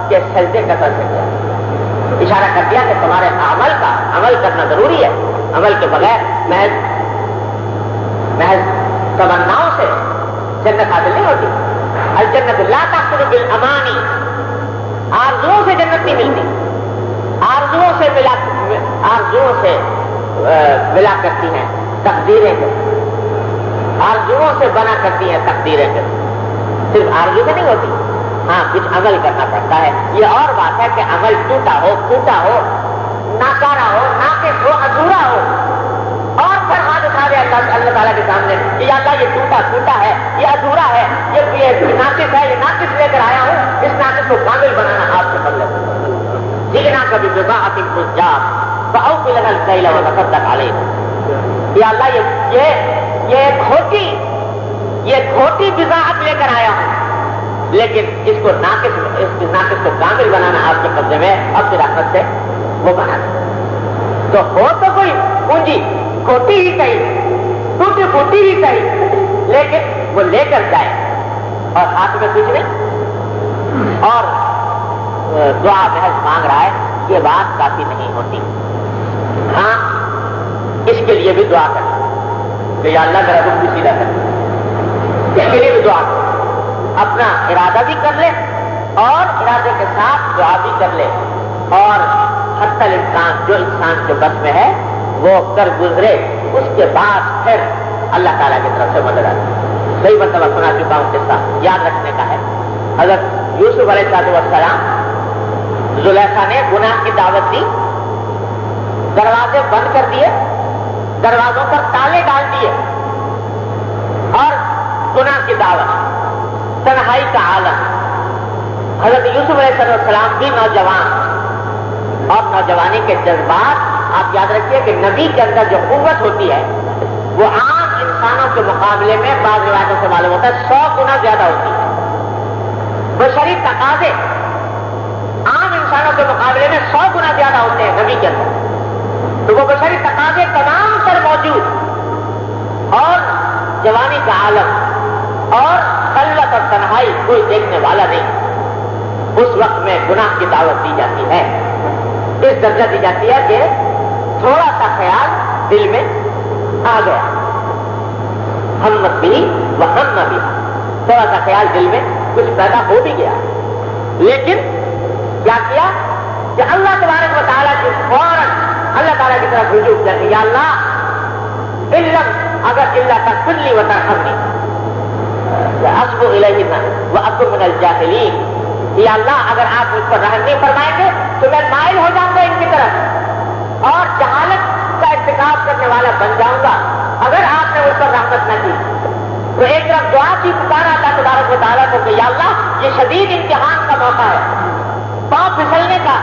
کہ سجدے کثرت سے کیا، اشارہ کر دیا کہ تمہارے عمل کرنا ضروری ہے، عمل کے بغیر محض تمناؤں سے جنت حاصل نہیں ہوتی، الجنت لا تحصل بالامانی، آرزوؤں سے جنت نہیں ملتی، آرزوؤں سے ملا کرتی ہیں تقدیریں، آرزوؤں سے بنا کرتی ہیں تقدیریں، صرف آرزو سے نہیں ہوتی، ہاں کچھ عمل کرنا پڑتا ہے۔ یہ اور بات ہے کہ عمل ٹوٹا ہو، پھوٹا ہو، ناکارا ہو، ناقص ہو، ادھورا ہو، اور پھر ہاتھ اٹھا دے اللہ تعالیٰ کے سامنے کہ یا اللہ یہ ٹوٹا پھوٹا ہے، یہ ادھورا ہے، یہ ناقص ہے، یہ ناقص لے کر آیا ہوں، اس ناقص کو کامل بنانا آپ سے مطلب جینا کبھی بضاعت الفجار فاوف لنا الكيل وتصدق علينا، یا اللہ یہ کھوٹی بضاعت لے کر آیا ہوں، لیکن اس کو ناقص کو کامل بنانا آپ کے قبضے میں، اپنی رحمت سے وہ بنانا. تو ہو تو کوئی پونجی کھوٹی ہی صحیح، ٹوٹی پھوٹی ہی صحیح، لیکن وہ لے کر جائے اور ہاتھ میں کچھ نہیں اور دعا محض مانگ رہا ہے، یہ بات کافی نہیں ہوتی. ہاں اس کے لیے بھی دعا کریں کہ یا اللہ میرا رخ بھی سیدھا کر، اس کے لیے بھی دعا کریں. اپنا ارادہ بھی کر لے اور ارادے کے ساتھ دعا بھی کر لے، اور حتی الانسان جو انسان کے بس میں ہے وہ کر گزرے، اس کے بعد پھر اللہ تعالیٰ کی طرف سے مدد آتی ہے. کئی مرتبہ سنا چکا ہوں قصہ، یاد رکھنے کا ہے. حضرت یوسف علیہ السلام زلیخا نے گناہ کی دعوت دی، دروازے بند کر دیے، دروازوں پر تالے ڈال دیے، اور گناہ کی دعوت، تنہائی کا عالم. حضرت یوسف علیہ السلام بھی نوجوان، اور نوجوانی کے جذبات، آپ یاد رکھیے کہ نبی کے اندر جو قوت ہوتی ہے وہ عام انسانوں کے مقابلے میں بعض روایتوں سے معلوم ہوتا ہے 100 گنا زیادہ ہوتی ہے. بشری تقاضے عام انسانوں کے مقابلے میں 100 گنا زیادہ ہوتے ہیں نبی کے اندر. تو وہ بشری تقاضے تمام تر موجود، اور جوانی کا عالم اور خلوت اور تنہائی، کوئی دیکھنے والا نہیں. اس وقت میں گناہ کی دعوت دی جاتی ہے، اس درجہ دی جاتی ہے کہ تھوڑا سا خیال دل میں آ گیا، ہمت بھی وہم نہ بھی، تھوڑا سا خیال دل میں کچھ پیدا ہو بھی گیا. لیکن کیا کیا کہ اللہ تبارک و تعالیٰ کی فوراً اللہ تعالیٰ کی طرف رجوع کر کے یا اللہ علم اگر اللہ کا کلی و ترحمنی حسب الیہ واکن من الجاہلین، یا اللہ اگر آپ مجھ پر رحم نہیں فرمائیں گے تو میں مائل ہو جاؤں گا ان کی طرف اور جہالت کا ارتکاب کرنے والا بن جاؤں گا اگر آپ نے مجھ پر رحمت نہ کی. تو ایک طرف دعا کی پکارا اللہ تبارک و تعالیٰ کو کہ یا اللہ یہ شدید امتحان کا موقع ہے، پاؤں پھسلنے کا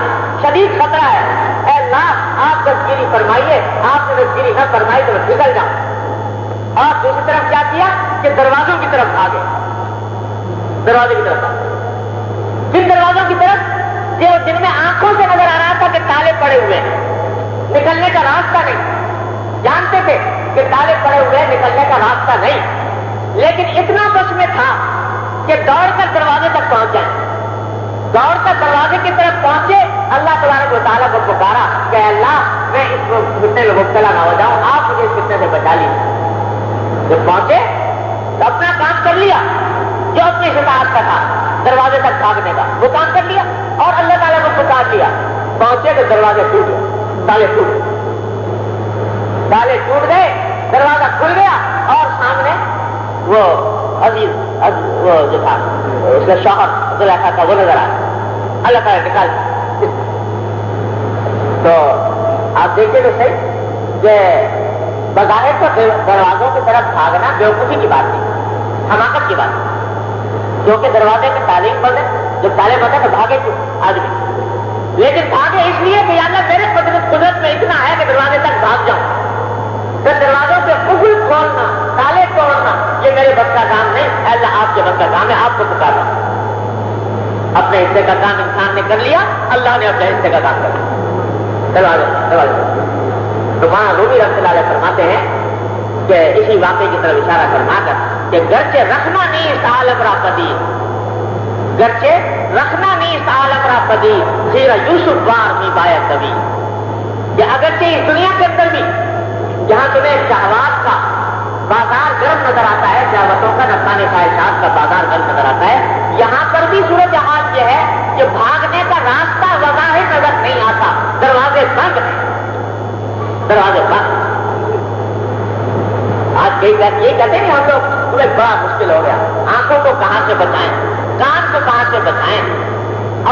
شدید خطرہ ہے، اے اللہ آپ دستگیری فرمائیے، آپ نے دستگیری نہ فرمائی تو میں پھسل جاؤں. اور دوسری طرف کیا کیا کہ دروازوں کی طرف بھاگے، دروازے کی طرف بھاگے. جن دروازوں کی طرف جن میں آنکھوں سے نظر آ رہا تھا کہ تالے پڑے ہوئے ہیں، نکلنے کا راستہ نہیں، جانتے تھے کہ تالے پڑے ہوئے ہیں، نکلنے کا راستہ نہیں، لیکن اتنا بس میں تھا کہ دوڑ کر دروازے تک پہنچ جائیں. دوڑ کر دروازے کی طرف پہنچے، اللہ تبارک و تعالیٰ کو پکارا کہ اللہ میں اس فتنے میں مبتلا نہ ہو جاؤں، آپ مجھے اس فتنے سے بچا لیجیے. جب پہنچے تو اپنا کام کر لیا جو اپنی شفاعت کا تھا، دروازے تک بھاگنے کا وہ کام کر لیا اور اللہ تعالیٰ کو پکار لیا. پہنچے تو دروازے ٹوٹ گئے، تالے ٹوٹ گئے، دروازہ کھل گیا اور سامنے وہ عزیز وہ جو تھا اس کا شوہر زلیخا کا وہ نظر آیا. اللہ تعالیٰ نکال. تو آپ دیکھیں تو صحیح کہ بظاہر تو دروازوں کی طرف بھاگنا بیوقوفی کی بات نہیں، حماقت کی بات نہیں، کیونکہ دروازے میں تعلیم بند ہے، جب تالے بند ہے تو بھاگے کیوں آدمی؟ لیکن بھاگے اس لیے کہ یا اللہ میرے قدرت میں اتنا ہے کہ دروازے تک بھاگ جاؤں. پھر دروازوں سے قفل کھولنا، تالے توڑنا یہ میرے بس کا کام نہیں، اللہ آپ کے بس کا کام ہے، آپ کو پکارنا. اپنے حصے کا کام انسان نے کر لیا، اللہ نے اپنے حصے کا کام کر لیا. دروازے تو وہاں رومی رحمۃ اللہ علیہ فرماتے ہیں کہ اسی واقعے کی طرف اشارہ فرما کر کہ گرچہ رکھنا نہیں سالم را قدیر، گرچہ رکھنا نہیں سالم را قدیر زیرا یوسف وار می باید کبھی، کہ اگرچہ اس دنیا کے اندر بھی جہاں تمہیں شہوات کا بازار گرم نظر آتا ہے، شہوتوں کا نفسانی خواہشات کا بازار گرم نظر آتا ہے، یہاں پر بھی صورت حال یہ ہے کہ بھاگنے کا راستہ وظاہر نظر نہیں آتا، دروازے بند ہیں، دروازے بند. آج یہ کہتے ہیں ہم لوگ تمہیں بڑا مشکل ہو گیا، آنکھوں کو کہاں سے بچائیں، کان کو کہاں سے بچائیں،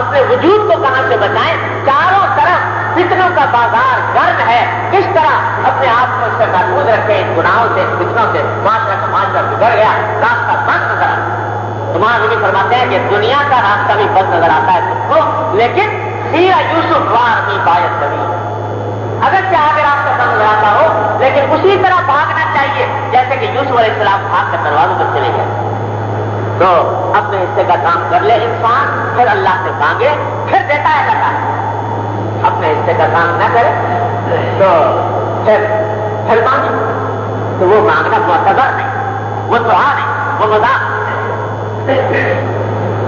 اپنے وجود کو کہاں سے بچائیں، چاروں طرف فتنوں کا بازار گرم ہے، کس طرح اپنے آپ کو اس سے محفوظ رکھیں، ان گناہوں سے، ان فتنوں سے. معاشرہ بگڑ گیا، راستہ بند نظر آتا ہے. تمہارا بھی فرماتے ہیں کہ دنیا کا راستہ بھی بند نظر آتا ہے تم کو، لیکن سیرا یوسف وار نہیں باید کبھی، اگر چاہے راستہ بند نظر آتا ہو لیکن اسی طرح بھاگنا چاہیے جیسے کہ یوسف علیہ السلام بھاگ کر دروازوں تک چلے گئے. تو اپنے حصے کا کام کر لے انسان، پھر اللہ سے مانگے، پھر دیتا ہے اللہ۔ اپنے حصے کا کام نہ کرے تو پھر مانگے تو وہ مانگنا معتبر نہیں، وہ دعا نہیں، وہ مذاق۔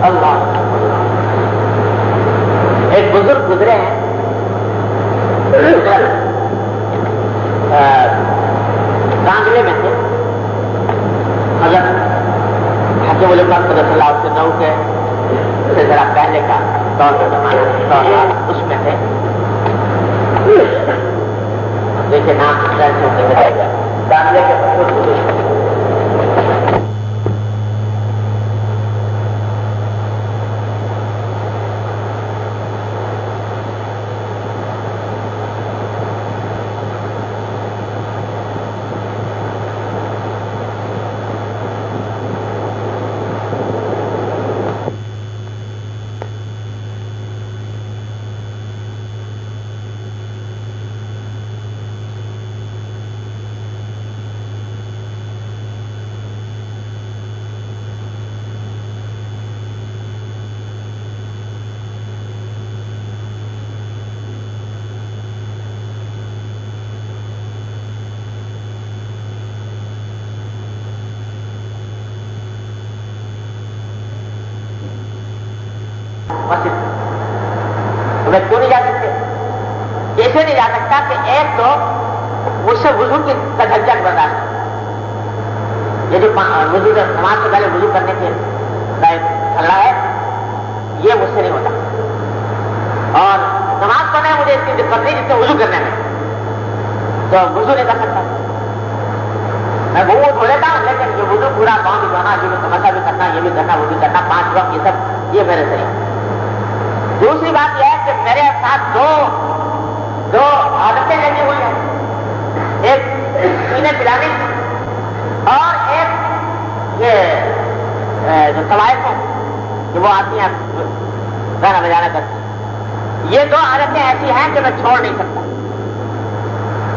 اللہ ایک بزرگ گزرے ہیں کانگلے میں تھے، حضرت حکیم الامت صلی اللہ علیہ وسلم کے سے ذرا پہلے کا دور کا زمانہ اس میں تھے۔ دیکھیے نام کانگلے کے میں کیوں نہیں جا سکتے؟ ایسے نہیں جا سکتا کہ ایک تو مجھ سے وضو کی تجھجک برداشت، یہ جو وضو نماز سے پہلے وضو کرنے کے اللہ ہے یہ مجھ سے نہیں ہوتا، اور نماز پڑھنے میں مجھے اتنی دقت نہیں جتنے وضو کرنے میں، تو وضو نہیں کر سکتا۔ میں وہ دھو لیتا ہوں لیکن یہ وضو پورا پاؤں بھی دھونا، یہ بھی تماشا بھی کرنا، یہ بھی کرنا، وہ بھی کرنا، 5 وقت یہ سب یہ میرے سے۔ دوسری بات یہ ہے کہ میرے ساتھ دو عادتیں لگی ہوئی ہیں، ایک پینے پلانے اور ایک یہ جو طوائف ہیں کہ وہ آتی ہیں گانا بجانا کرتی ہیں، یہ 2 عادتیں ایسی ہیں کہ میں چھوڑ نہیں سکتا،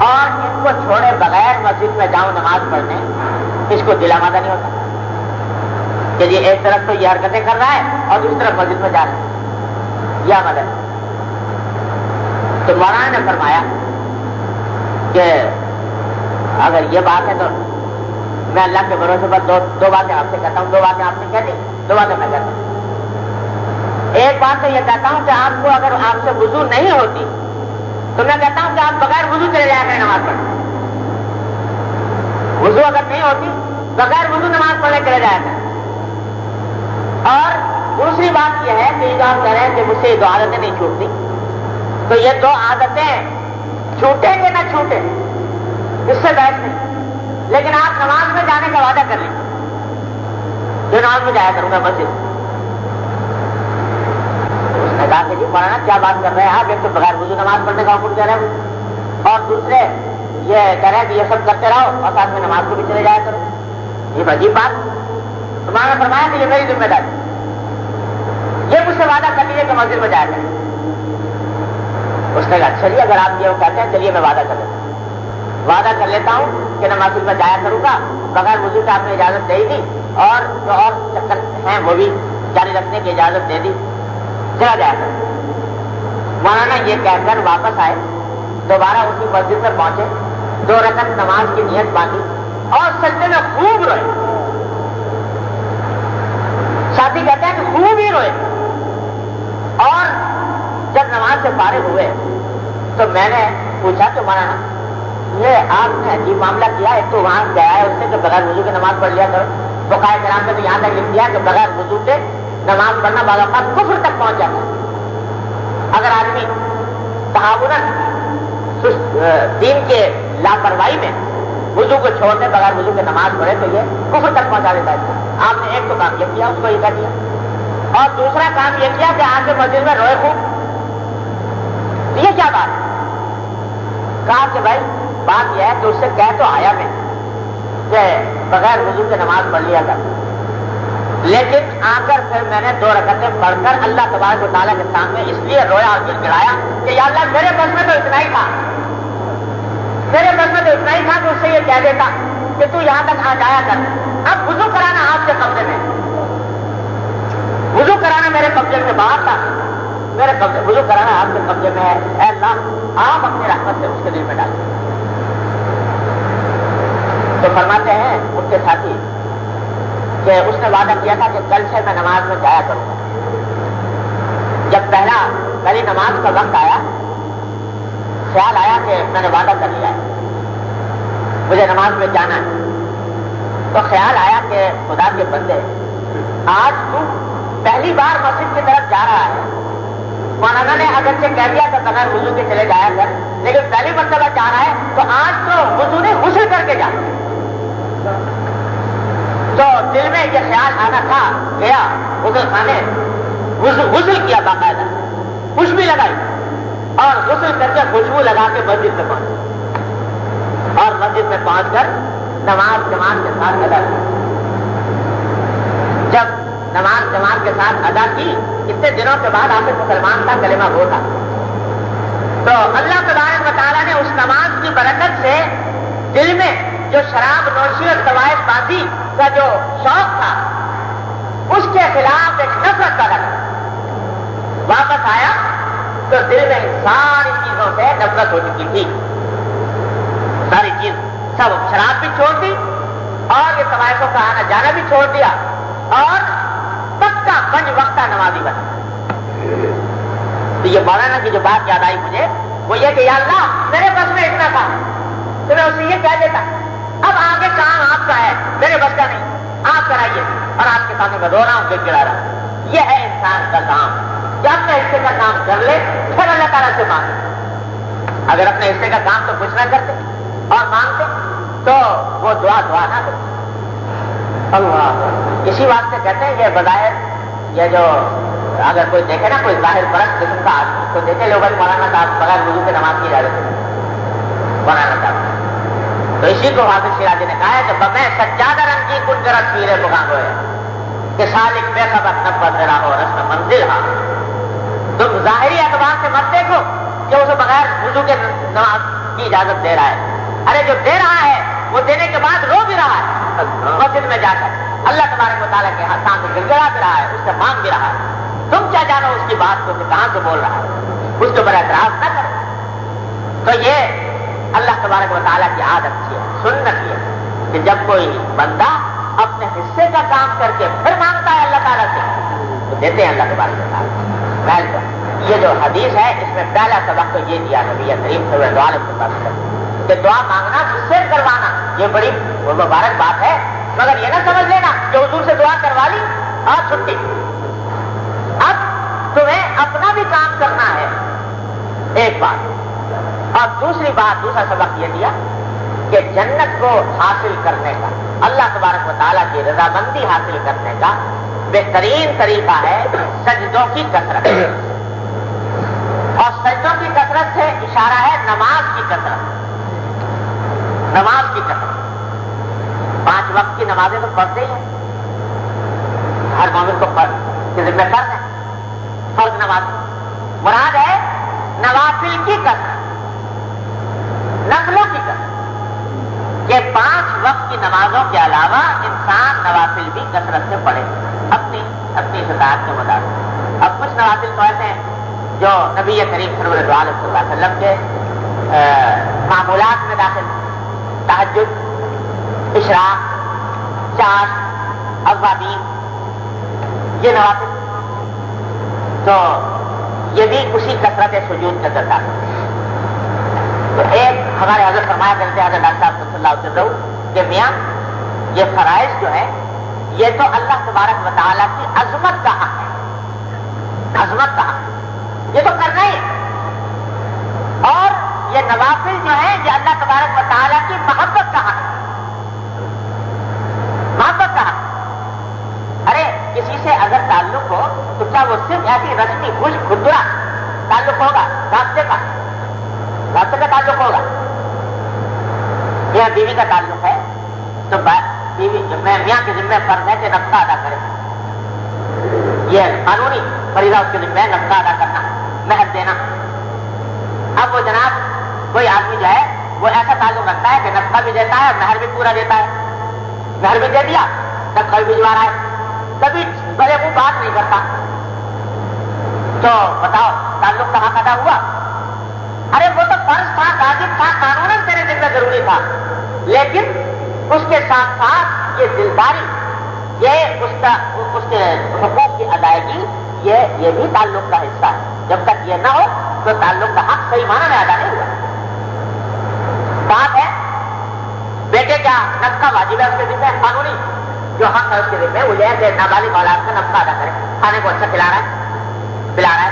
اور ان کو چھوڑے بغیر مسجد میں جاؤں نماز پڑھنے اس کو دل آمادہ نہیں ہوتا کہ یہ ایک طرف تو یہ حرکتیں کر رہا ہے اور دوسری طرف مسجد میں جا رہا ہے، یا مدد۔ تو مولانا نے فرمایا کہ اگر یہ بات ہے تو میں اللہ کے بھروسے پر دو باتیں آپ سے کہتا ہوں، 2 باتیں آپ نے کہہ دی، 2 باتیں میں کہتا ہوں۔ ایک بات تو یہ کہتا ہوں کہ آپ کو اگر آپ سے وضو نہیں ہوتی تو میں کہتا ہوں کہ آپ بغیر وضو چلے جایا کریں نماز پڑھنے۔ وضو اگر نہیں ہوتی بغیر وضو نماز پڑھنے چلے جایا کریں۔ اور دوسری بات یہ ہے کہ یہ آپ کہہ رہے ہیں کہ مجھ سے یہ 2 عادتیں نہیں چھوٹتی، تو یہ 2 عادتیں چھوٹیں کہ نہ چھوٹیں اس سے بحث نہیں، لیکن آپ نماز میں جانے کا وعدہ کر لیں جو نماز میں جایا کروں گا مسجد۔ اس نے کہا کہ جی مولانا کیا بات کر رہے ہیں آپ، ایک تو بغیر وضو نماز پڑھنے کا حکم کہہ رہے ہیں اور دوسرے یہ کہہ رہے ہیں کہ یہ سب کرتے رہو اور ساتھ میں نماز کو بھی چلے جایا کرو، یہ عجیب بات۔ تمہارا فرمایا کہ یہ میری ذمہ داری، یہ مجھ سے وعدہ کر لیجیے کہ مسجد میں جایا کریں۔ اس نے کہا چلیے اگر آپ یہ کہتے ہیں چلیے میں وعدہ کر لیتا ہوں، وعدہ کر لیتا ہوں کہ میں مسجد میں جایا کروں گا، بغیر وضو کے آپ نے اجازت دے دی اور جو اور چکر ہیں وہ بھی جاری رکھنے کی اجازت دے دی، چلا جایا کر۔ مولانا یہ کہہ کر واپس آئے، دوبارہ اسی مسجد میں پہنچے، 2 رکعت نماز کی نیت باندھی اور سجدے میں خوب روئے۔ ساتھی کہتے ہیں کہ خوب ہی روئے، اور جب نماز سے فارغ ہوئے تو میں نے پوچھا کہ مولانا یہ آپ نے عجیب معاملہ کیا، ایک تو وہاں گیا ہے اس نے کہ بغیر وضو کے نماز پڑھ لیا کرو، فقہائے کرام نے تو یہاں تک لکھ دیا کہ بغیر وضو کے نماز پڑھنا بعض اوقات کفر تک پہنچ جاتا ہے۔ اگر آدمی تہاوناً دین کے لاپرواہی میں وضو کو چھوڑنے بغیر وضو کے نماز پڑھے تو یہ کفر تک پہنچا دیتا ہے۔ آپ نے ایک تو کام یہ کیا، اس کو یہ کہہ دیا، اور دوسرا کام یہ کیا کہ آ کے مسجد میں روئے خوب۔ یہ کیا بات ہے؟ کہا کہ بھائی بات یہ ہے کہ اس سے کہہ تو آیا میں کہ بغیر وضو کے نماز پڑھ لیا کر، لیکن آ کر پھر میں نے 2 رکعتیں پڑھ کر اللہ تبارک و تعالیٰ کے سامنے اس لیے رویا اور گڑ گڑایا کہ یا اللہ میرے بس میں تو اتنا ہی تھا، میرے بس میں تو اتنا ہی تھا کہ اس سے یہ کہہ دیتا کہ تو یہاں تک آ جایا کر، اب وضو کرانا آپ کے قبضے میں، وضو کرانا میرے قبضے سے باہر تھا، میرے قبضے وضو کرانا آپ کے قبضے میں ہے، اے اللہ آپ اپنی رحمت سے اس کے دل میں ڈالیں۔ تو فرماتے ہیں اس کے ساتھی کہ اس نے وعدہ کیا تھا کہ کل سے میں نماز میں جایا کروں گا۔ جب پہلی نماز کا وقت آیا، خیال آیا کہ میں نے وعدہ کر لیا ہے، مجھے نماز میں جانا ہے، تو خیال آیا کہ خدا کے بندے آج تو پہلی بار مسجد کی طرف جا رہا ہے، مولانا نے اگرچہ کہہ دیا کہ بغیر وضو کے چلے جایا کر، لیکن پہلی مرتبہ جا رہا ہے تو آج تو وضو نے غسل کر کے جانا۔ تو دل میں یہ خیال آنا تھا، گیا غسل خانے، غسل کیا باقاعدہ، خوشبو لگائی اور غسل کر کے خوشبو لگا کے مسجد میں پہنچا اور مسجد میں پہنچ کر نماز جماعت کے ساتھ ادا کی۔ جب نماز جماعت کے ساتھ ادا کی، اتنے دنوں کے بعد آخر مسلمان تھا، کلمہ گو تھا، تو اللہ تبارک و تعالیٰ نے اس نماز کی برکت سے دل میں جو شراب نوشی اور طوائف بازی کا جو شوق تھا اس کے خلاف ایک نفرت پیدا کر واپس آیا، تو دل میں ساری چیزوں سے نفرت ہو چکی تھی، ساری چیز سب شراب بھی چھوڑ دی اور یہ طوائفوں کا آنا جانا بھی چھوڑ دیا اور پکا پنج وقتہ نمازی بنا۔ تو یہ مولانا کی جو بات یاد آئی مجھے وہ یہ کہ یا اللہ میرے بس میں اتنا تھا تو میں اسے یہ کہہ دیتا، اب آگے کام آپ کا ہے، میرے بس کا نہیں، آپ کرائیے، اور آپ کے سامنے میں رو رہا ہوں، گڑ گڑا رہا ہوں۔ یہ ہے انسان کا کام کہ اپنے حصے کا کام کر لے، پھر اللہ تعالیٰ سے مانگے۔ اگر اپنے حصے کا کام تو کچھ نہ کرتے اور مانگتے تو وہ دعا نہ کرتے۔ اللہ اسی واسطے کہتے ہیں یہ بظاہر یہ جو اگر کوئی دیکھے نا کوئی ظاہر پرست قسم کا آدمی تو دیکھے لوگ مولانا صاحب بغیر وضو کے نماز کی اجازت ہے مولانا صاحب، تو اسی کو حافظ شیرازی نے کہا ہے کہ میں سجادہ رنگ کی کن کرا سیرے بگا ہوئے کہ سالک بے خبر نبت ذرا ہو رسم منزل ہاں۔ تم ظاہری اعتبار سے مت دیکھو کہ اسے بغیر وضو کے نماز کی اجازت دے رہا ہے، ارے جو دے رہا ہے وہ دینے کے بعد رو بھی رہا ہے مسجد میں جا کر، اللہ تبارک و تعالیٰ کے سامنے گڑ گڑا بھی رہا ہے، اس سے مانگ بھی رہا ہے۔ تم کیا جانو اس کی بات کو کہ کہاں سے بول رہا ہے، اس کے اوپر اعتراض نہ کرو۔ تو یہ اللہ تبارک و تعالیٰ کی عادت ہے، سنت ہے کہ جب کوئی بندہ اپنے حصے کا کام کر کے پھر مانگتا ہے اللہ تعالیٰ سے تو دیتے ہیں اللہ تبارک و تعالیٰ۔ یہ جو حدیث ہے اس میں پہلا سبق تو یہ دیا نبی کریم صلی اللہ علیہ وسلم کہ دعا مانگنا حصے کروانا یہ بڑی مبارک بات ہے، مگر یہ نہ سمجھ لینا کہ حضور سے دعا کروا لی اور چھٹی، اب تمہیں اپنا بھی کام کرنا ہے، ایک بات۔ اور دوسری بات، دوسرا سبق یہ دیا کہ جنت کو حاصل کرنے کا، اللہ تبارک و تعالیٰ کی رضامندی حاصل کرنے کا بہترین طریقہ ہے سجدوں کی کثرت، اور سجدوں کی کثرت سے اشارہ ہے نماز کی کثرت، نماز کی کثرت۔ 5 وقت کی نمازیں تو پڑھتے ہی ہیں، ہر مومن کو کے ذمہ فرض ہے، فرض نماز، مراد ہے نوافل کی کثرت، نفلوں کی کثرت، یہ 5 وقت کی نمازوں کے علاوہ انسان نوافل بھی کثرت سے پڑھے اپنی استطاعت کے مطابق۔ اب کچھ نوافل تو ایسے ہیں جو نبی کریم صلی اللہ علیہ وسلم کے معمولات میں داخل، تہجد، اشراق، چاش، اوابین، یہ نوافل تو یہ بھی اسی کثرت سجود کے اندر داخل۔ تو ایک ہمارے حضرت فرمایا کرتے حضرت ڈاکٹر صاحب صلی اللہ علیہ وسلم کہ میاں یہ فرائض جو ہے یہ تو اللہ تبارک و تعالیٰ کی عظمت کا حق ہے، عظمت کا حق، یہ تو کرنا ہی ہے، اور یہ نوافل جو ہے یہ اللہ تبارک و تعالیٰ کی محبت کا حق ہے، محبت کا حق۔ ارے کسی سے اگر تعلق ہو تو کیا وہ صرف ایسی رسمی خوش خدرا تعلق ہوگا، راستے کا تعلق ہوگا، یا بیوی کا تعلق ہے تو بیوی میں میاں کے ذمہ فرض ہے کہ نفقہ ادا کرے، یہ قانونی فریضہ اس کے ذمہ ہے، نفقہ ادا کرنا، مہر دینا۔ اب وہ جناب کوئی آدمی جو ہے وہ ایسا تعلق رکھتا ہے کہ نفقہ بھی دیتا ہے اور مہر بھی پورا دیتا ہے، مہر بھی دے دیا، نفقہ بھی بھجوا رہا ہے، کبھی بھلے وہ بات نہیں کرتا تو بتاؤ تعلق کہاں پیدا ہوا؟ ارے وہ تو فرض تھا، واجب تھا، قانون تیرے دل میں ضروری تھا، لیکن اس کے ساتھ ساتھ یہ دلداری، یہ اس کے حقوق کی ادائیگی، یہ بھی تعلق کا حصہ ہے. جب تک یہ نہ ہو تو تعلق کا حق صحیح معنی میں ادا نہیں ہوا. بات ہے بیٹے کا نفقہ واجب ہے اس کے دل میں، قانونی جو حق ہے اس کے دل میں وہ یہ ہے کہ نابالغ اولاد کا نفقہ ادا کرے. کھانے کو اچھا کھلا رہا ہے، پلا رہا ہے،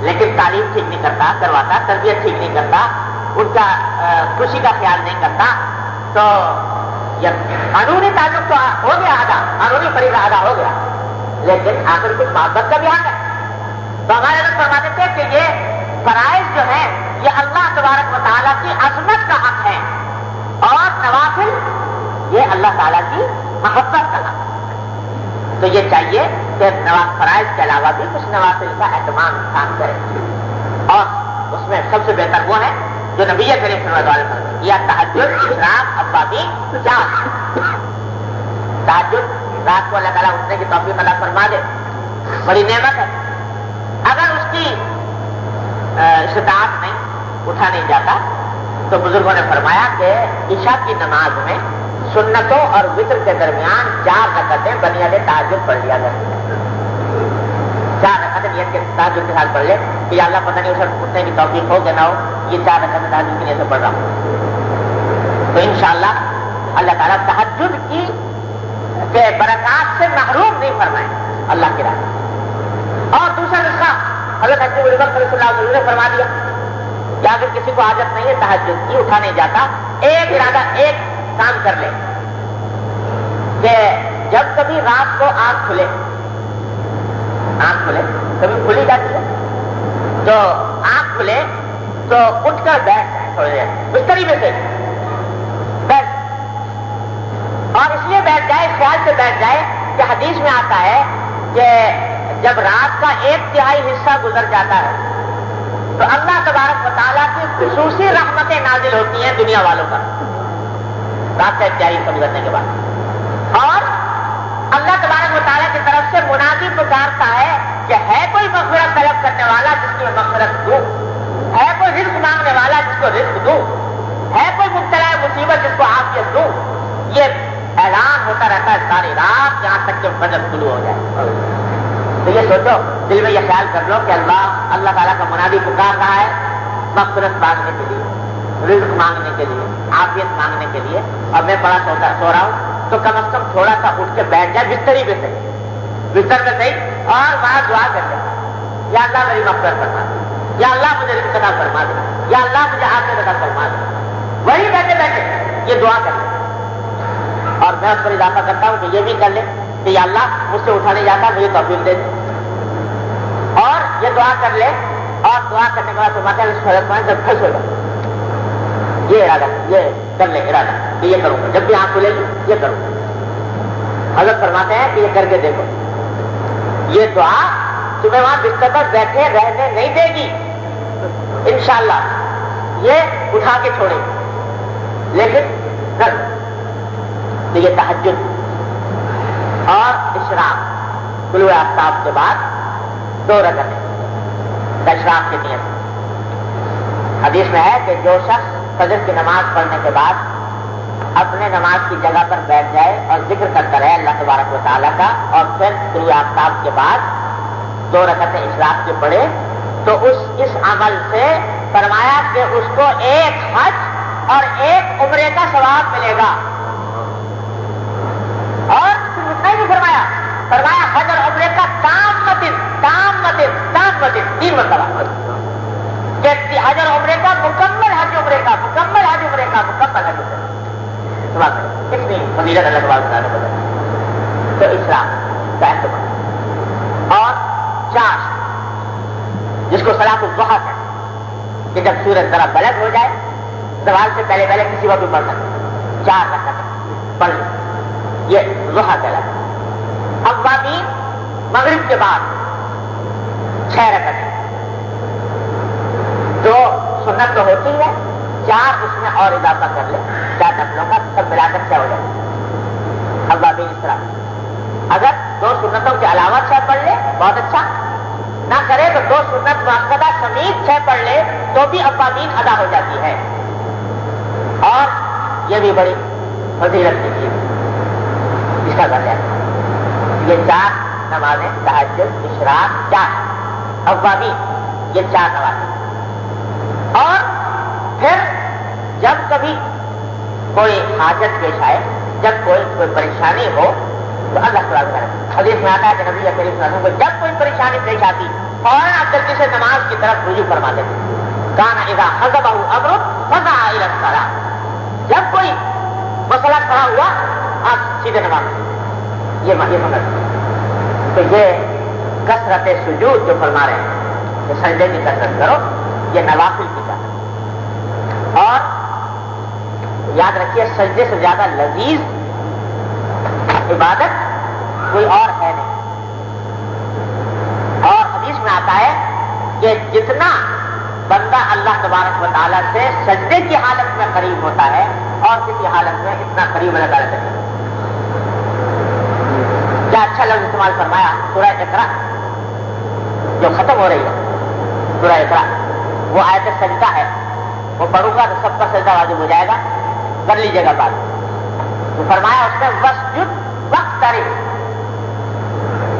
لیکن تعلیم ٹھیک نہیں کرتا، کرواتا، تربیت ٹھیک نہیں کرتا، ان کا خوشی کا خیال نہیں کرتا، تو یہ قانونی تعلق تو ہو گیا ادا، قانونی فریضہ ادا ہو گیا، لیکن آخر کچھ محبت کا بھی حق ہے. تو ہمارے لوگ فرماتے تھے کہ یہ فرائض جو ہیں یہ اللہ تبارک و تعالیٰ کی عظمت کا حق ہے، اور نوافل یہ اللہ تعالیٰ کی محبت کا حق ہے. تو یہ چاہیے کہ فرائض کے علاوہ بھی کچھ نوافل کا اہتمام انسان کرے، اور اس میں سب سے بہتر وہ ہے جو نبی کریم صلی اللہ علیہ وسلم یا تہجد، اشراق، اوابین، تہجد رات کو اللہ تعالیٰ اٹھنے کی توفیق عطا فرما دے، بڑی نعمت ہے. اگر اس کی استطاعت نہیں، اٹھا نہیں جاتا، تو بزرگوں نے فرمایا کہ عشاء کی نماز میں سنتوں اور وتر کے درمیان 4 رکعتیں بنیاد تہجد پڑھ لیا کرتی ہیں. 4 رکعتیں نیت کے تہجد کے ساتھ پڑھ لے کہ یا اللہ پتہ نہیں اسے اٹھنے کی توفیق ہو کہ نہ ہو، یہ 4 رکعتیں تہجد کی نیت سے پڑھ رہا ہوں، تو انشاءاللہ اللہ تعالیٰ تہجد کی برکات سے محروم نہیں فرمائے اللہ کی راہ. اور دوسرا نسخہ حضرت حکیم الامت صلی اللہ علیہ وسلم نے فرما دیا کہ اگر کسی کو عادت نہیں ہے تہجد کی، اٹھا نہیں جاتا، ایک ارادہ، ایک کام کر لے کہ جب کبھی رات کو آنکھ کھلے، کبھی کھلی جاتی ہے تو آنکھ کھلے تو اٹھ کر بیٹھ جائے تھوڑی دیر بستری میں سے بیٹھ، اور اس لیے بیٹھ جائے، اس خیال سے بیٹھ جائے کہ حدیث میں آتا ہے کہ جب رات کا 1/3 حصہ گزر جاتا ہے تو اللہ تبارک و تعالیٰ کی خصوصی رحمتیں نازل ہوتی ہیں دنیا والوں پر، رات کا 1/3 حصہ گزرنے کے بعد. اور اللہ تبارک و تعالیٰ کی طرف سے منادی پکارتا ہے کہ ہے کوئی مغفرت طلب کرنے والا جس کی میں مغفرت دوں، ہے کوئی رزق مانگنے والا جس کو رزق دوں، ہے کوئی مبتلا مصیبت جس کو عافیت دوں. یہ اعلان ہوتا رہتا ہے ساری رات یہاں تک کہ فجر طلوع ہو جائے. تو یہ سوچو، دل میں یہ خیال کر لو کہ اللہ تعالیٰ کا منادی پکار رہا ہے مغفرت مانگنے کے لیے، رزق مانگنے کے لیے، عافیت مانگنے کے لیے، اور میں بڑا سو رہا ہوں، تو کم از کم تھوڑا سا اٹھ کے بیٹھ جائے بستر میں صحیح، اور وہاں دعا کر لے، یا اللہ میری مغفرت فرما دے، یا اللہ مجھے رزق عطا فرما دے، یا اللہ مجھے عافیت عطا فرما دے. وہی بیٹھے بیٹھے یہ دعا کر لے. اور میں اس پر اضافہ کرتا ہوں کہ یہ بھی کر لے کہ یا اللہ مجھ سے اٹھا نہیں جاتا، مجھے توفیق دے دے. اور یہ دعا کر لے، اور دعا کرنے کے بعد فرماتے ہیں جب خوش ہو جائے یہ ارادہ، یہ کر لے ارادہ کہ یہ کروں گا، جب بھی آنکھ کھلے گی یہ کروں گا. حضرت فرماتے ہیں کہ یہ کر کے دیکھو، یہ دعا تمہیں وہاں بستر پر بیٹھے رہنے نہیں دے گی انشاءاللہ، یہ اٹھا کے چھوڑے گی، لیکن کر. تو یہ تہجد اور اشراق طلوع آفتاب کے بعد 2 رکعتیں اشراق کی نیت. حدیث میں ہے کہ جو شخص فجر کی نماز پڑھنے کے بعد اپنے نماز کی جگہ پر بیٹھ جائے اور ذکر کرتا رہے اللہ تبارک و تعالیٰ کا، اور پھر طلوع آفتاب کے بعد 2 رکعتیں اشراق کی پڑھے، تو اس عمل سے فرمایا کہ اس کو 1 حج اور 1 عمرے کا ثواب ملے گا. اور اتنا ہی فرمایا حج اور عمرے کا تام متن 3 مرتبہ، کہ حج اور عمرے کا مکمل حج عمرے کا مکمل حج عمرے کا مکمل حج عمرے کا اتنی فضیلت اللہ تبارک و تعالیٰ نے بتائی. تو اسلام کا اہتمام. اور 4 جس کو صلاۃ الضحیٰ ہے کہ جب سورج ذرا بلند ہو جائے زوال سے پہلے کسی وقت بھی پڑھ سکتے، 4 رکعتیں پڑھ لیں، یہ ضحیٰ کہلاتا ہے. اوابین مغرب کے بعد 6 رکعتیں، 2 سنت تو ہوتی ہے، 4 اس میں اور اضافہ کر لیں، 4 نفلوں کا سب ملا کر 6 ہو جائے. اوابین اس طرح اگر 2 سنت سنتوں کے علاوہ 6 پڑھ لے بہت اچھا، نہ کرے تو 2 سنت مؤکدہ سمیت 6 پڑھ لے تو بھی اوابین ادا ہو جاتی ہے. اور یہ بھی بڑی فضیلت کی چیز اس کا کر جاتا ہے. یہ 4 نمازیں تہجد اشراق 4 اوابین، یہ 4 نمازیں. اور پھر جب کبھی کوئی حاجت پیش آئے، جب کوئی پریشانی ہو تو اللہ تعالیٰ کرے. حدیث میں آتا ہے کہ نبی کریم صلی اللہ علیہ وسلم کو جب کوئی پریشانی پیش آتی فوراً آپ جلدی سے نماز کی طرف رجوع فرما دیتے. کان اذا حزبہ امر فزع الی الصلاۃ، جب کوئی مسئلہ کھڑا ہوا آپ سیدھے نماز. یہ مقصد. تو یہ کثرت سجود جو فرما رہے ہیں کہ سجدے کی کثرت کرو، یہ نوافل کی جاتا ہے. اور یاد رکھیے سجدے سے زیادہ لذیذ عبادت کوئی اور ہے نہیں. اور حدیث میں آتا ہے کہ جتنا بندہ اللہ تبارک و تعالیٰ سے سجدے کی حالت میں قریب ہوتا ہے اور کسی حالت میں اتنا قریب اللہ تعالیٰ سے نہیں. کیا اچھا لفظ استعمال فرمایا. سورہ اقرا جو ختم ہو رہی ہے، سورہ اقرا وہ آیت سجدہ ہے، وہ پڑھوں گا تو سب کا سجدہ واجب ہو جائے گا، کر لیجیے گا بات. تو فرمایا اس میں وسجد واقترب،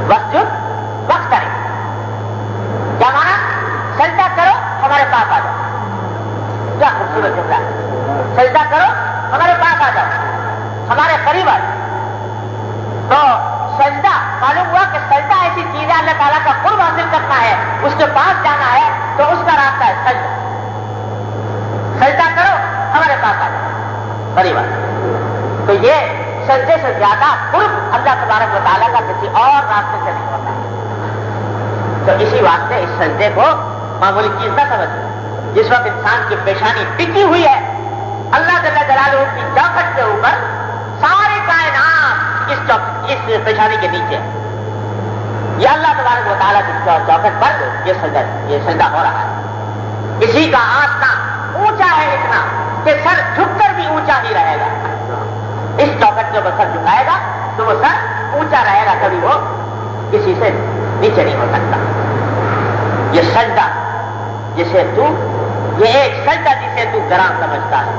وسجد واقترب. کیا مانا؟ سجدہ کرو ہمارے پاس آ جاؤ. کیا خوبصورت جملہ ہے. سجدہ کرو ہمارے پاس آ جاؤ، ہمارے قریب آ جاؤ. تو سجدہ معلوم ہوا کہ سجدہ ایسی چیز ہے اللہ تعالیٰ کا قرب حاصل کرنا ہے، اس کے پاس جانا ہے تو اس کا راستہ ہے سجدہ. سجدہ کرو ہمارے پاس آ جاؤ، قریب آ جاؤ. تو یہ سجدے سے زیادہ قرب اللہ تبارک و تعالیٰ کا کسی اور راستے سے نہیں ہوتا. تو اسی واسطے اس سجدے کو معمولی چیز نہ سمجھیں. جس وقت انسان کی پیشانی ٹکی ہوئی ہے اللہ جل جلالہ کی چوکھٹ کے اوپر، ساری کائنات اس پیشانی کے نیچے، یہ اللہ تبارک و تعالیٰ کی چوکھٹ پر یہ سجدہ ہو رہا ہے. اسی کا آسنا اونچا ہے اتنا کہ سر جھک کر بھی اونچا ہی رہے گا. اس چوکھٹ کے اوپر سر جھکائے گا تو وہ سر اونچا رہے گا، کبھی وہ کسی سے نیچے نہیں ہو سکتا. یہ سجدہ جسے تو، یہ ایک سجدہ جسے تو گراں سمجھتا ہے،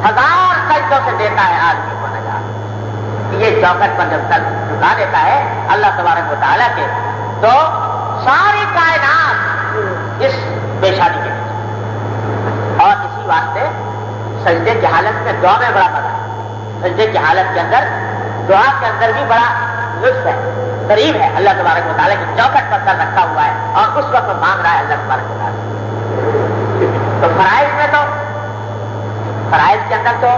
1000 سجدوں سے دیتا ہے آدمی کو نجات. یہ چوکھٹ پر جب سر جھکا دیتا ہے اللہ تبارک و تعالیٰ کے، تو ساری کائنات اس پیشانی کے نیچے. اور اسی واسطے سجدے کی حالت میں دعا میں بڑا مزہ ہے. سجدے کی حالت کے اندر دعا کے اندر بھی بڑا لطف ہے، قریب ہے. اللہ تبارک و تعالیٰ کی چوکھٹ پر سر رکھا ہوا ہے اور اس وقت مانگ رہا ہے اللہ تبارک و تعالیٰ. تو فرائض میں تو، فرائض کے اندر تو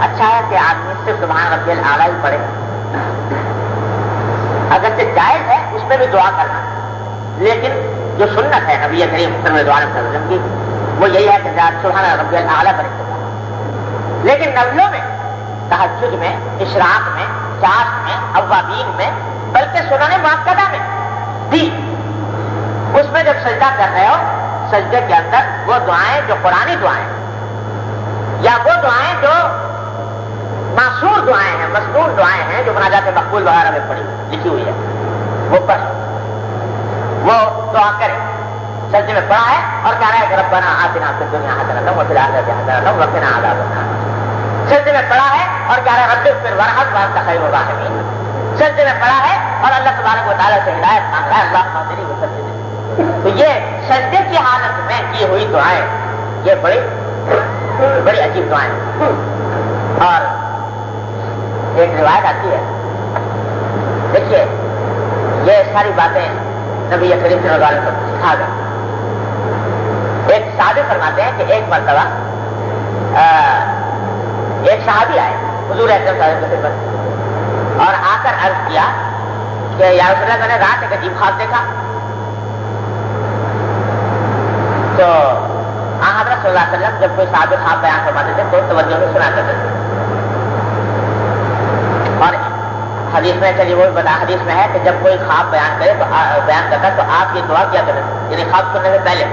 اچھا ہے کہ آدمی صرف سبحان ربی الاعلیٰ ہی پڑھے. اگرچہ جائز ہے اس میں بھی دعا کرنا، لیکن جو سنت ہے نبی کریم صلی اللہ علیہ وسلم کی وہ یہی ہے کہ سبحان ربی الاعلیٰ پڑھے. لیکن نفلوں میں، تہجد میں، اشراق میں، چاش میں، اوابین میں، بلکہ سنن مؤکدہ میں بھی، اس میں جب سجدہ کر رہے ہو، سجدے کے اندر وہ دعائیں جو قرآنی دعائیں یا وہ دعائیں جو معصور دعائیں ہیں، مسنون دعائیں ہیں جو مناجات مقبول وغیرہ میں پڑھی لکھی ہوئی ہے، وہ پڑھ، وہ دعا کرے. سجدے میں پڑھا ہے اور کہہ رہا ہے کہ ربنا آتنا فی الدنیا حسنۃ وفی الآخرۃ حسنۃ وقنا عذاب النار. سجدے میں پڑھا ہے اور کہہ رہا ہے رب اغفر وارحم وانت خیر الراحمین. سجدے میں پڑھا ہے اور اللہ تبارک و تعالیٰ سے ہدایت مانگ رہا ہے، اللہم اهدنی وسددنی. تو یہ سجدے کی حالت میں کی ہوئی دعائیں، یہ بڑی عجیب دعائیں. اور ایک روایت آتی ہے، دیکھیے یہ ساری باتیں نبی کریم صلی اللہ علیہ وسلم سکھا گئے. ایک صحابی فرماتے ہیں کہ ایک مرتبہ ایک صحابی آئے حضور اکرم صلی اللہ علیہ وسلم اور آ کر عرض کیا کہ یا رسول اللہ میں نے رات ایک عجیب خواب دیکھا. تو حضرت صلی اللہ علیہ وسلم جب کوئی صحابی خواب بیان فرماتے تھے تو توجہ سے سنا کرتے تھے. اور حدیث میں چلیے وہ بتا، حدیث میں ہے کہ جب کوئی خواب بیان کرے تو بیان کرتا تو آپ یہ دعا کیا کریں، یعنی خواب سننے سے پہلے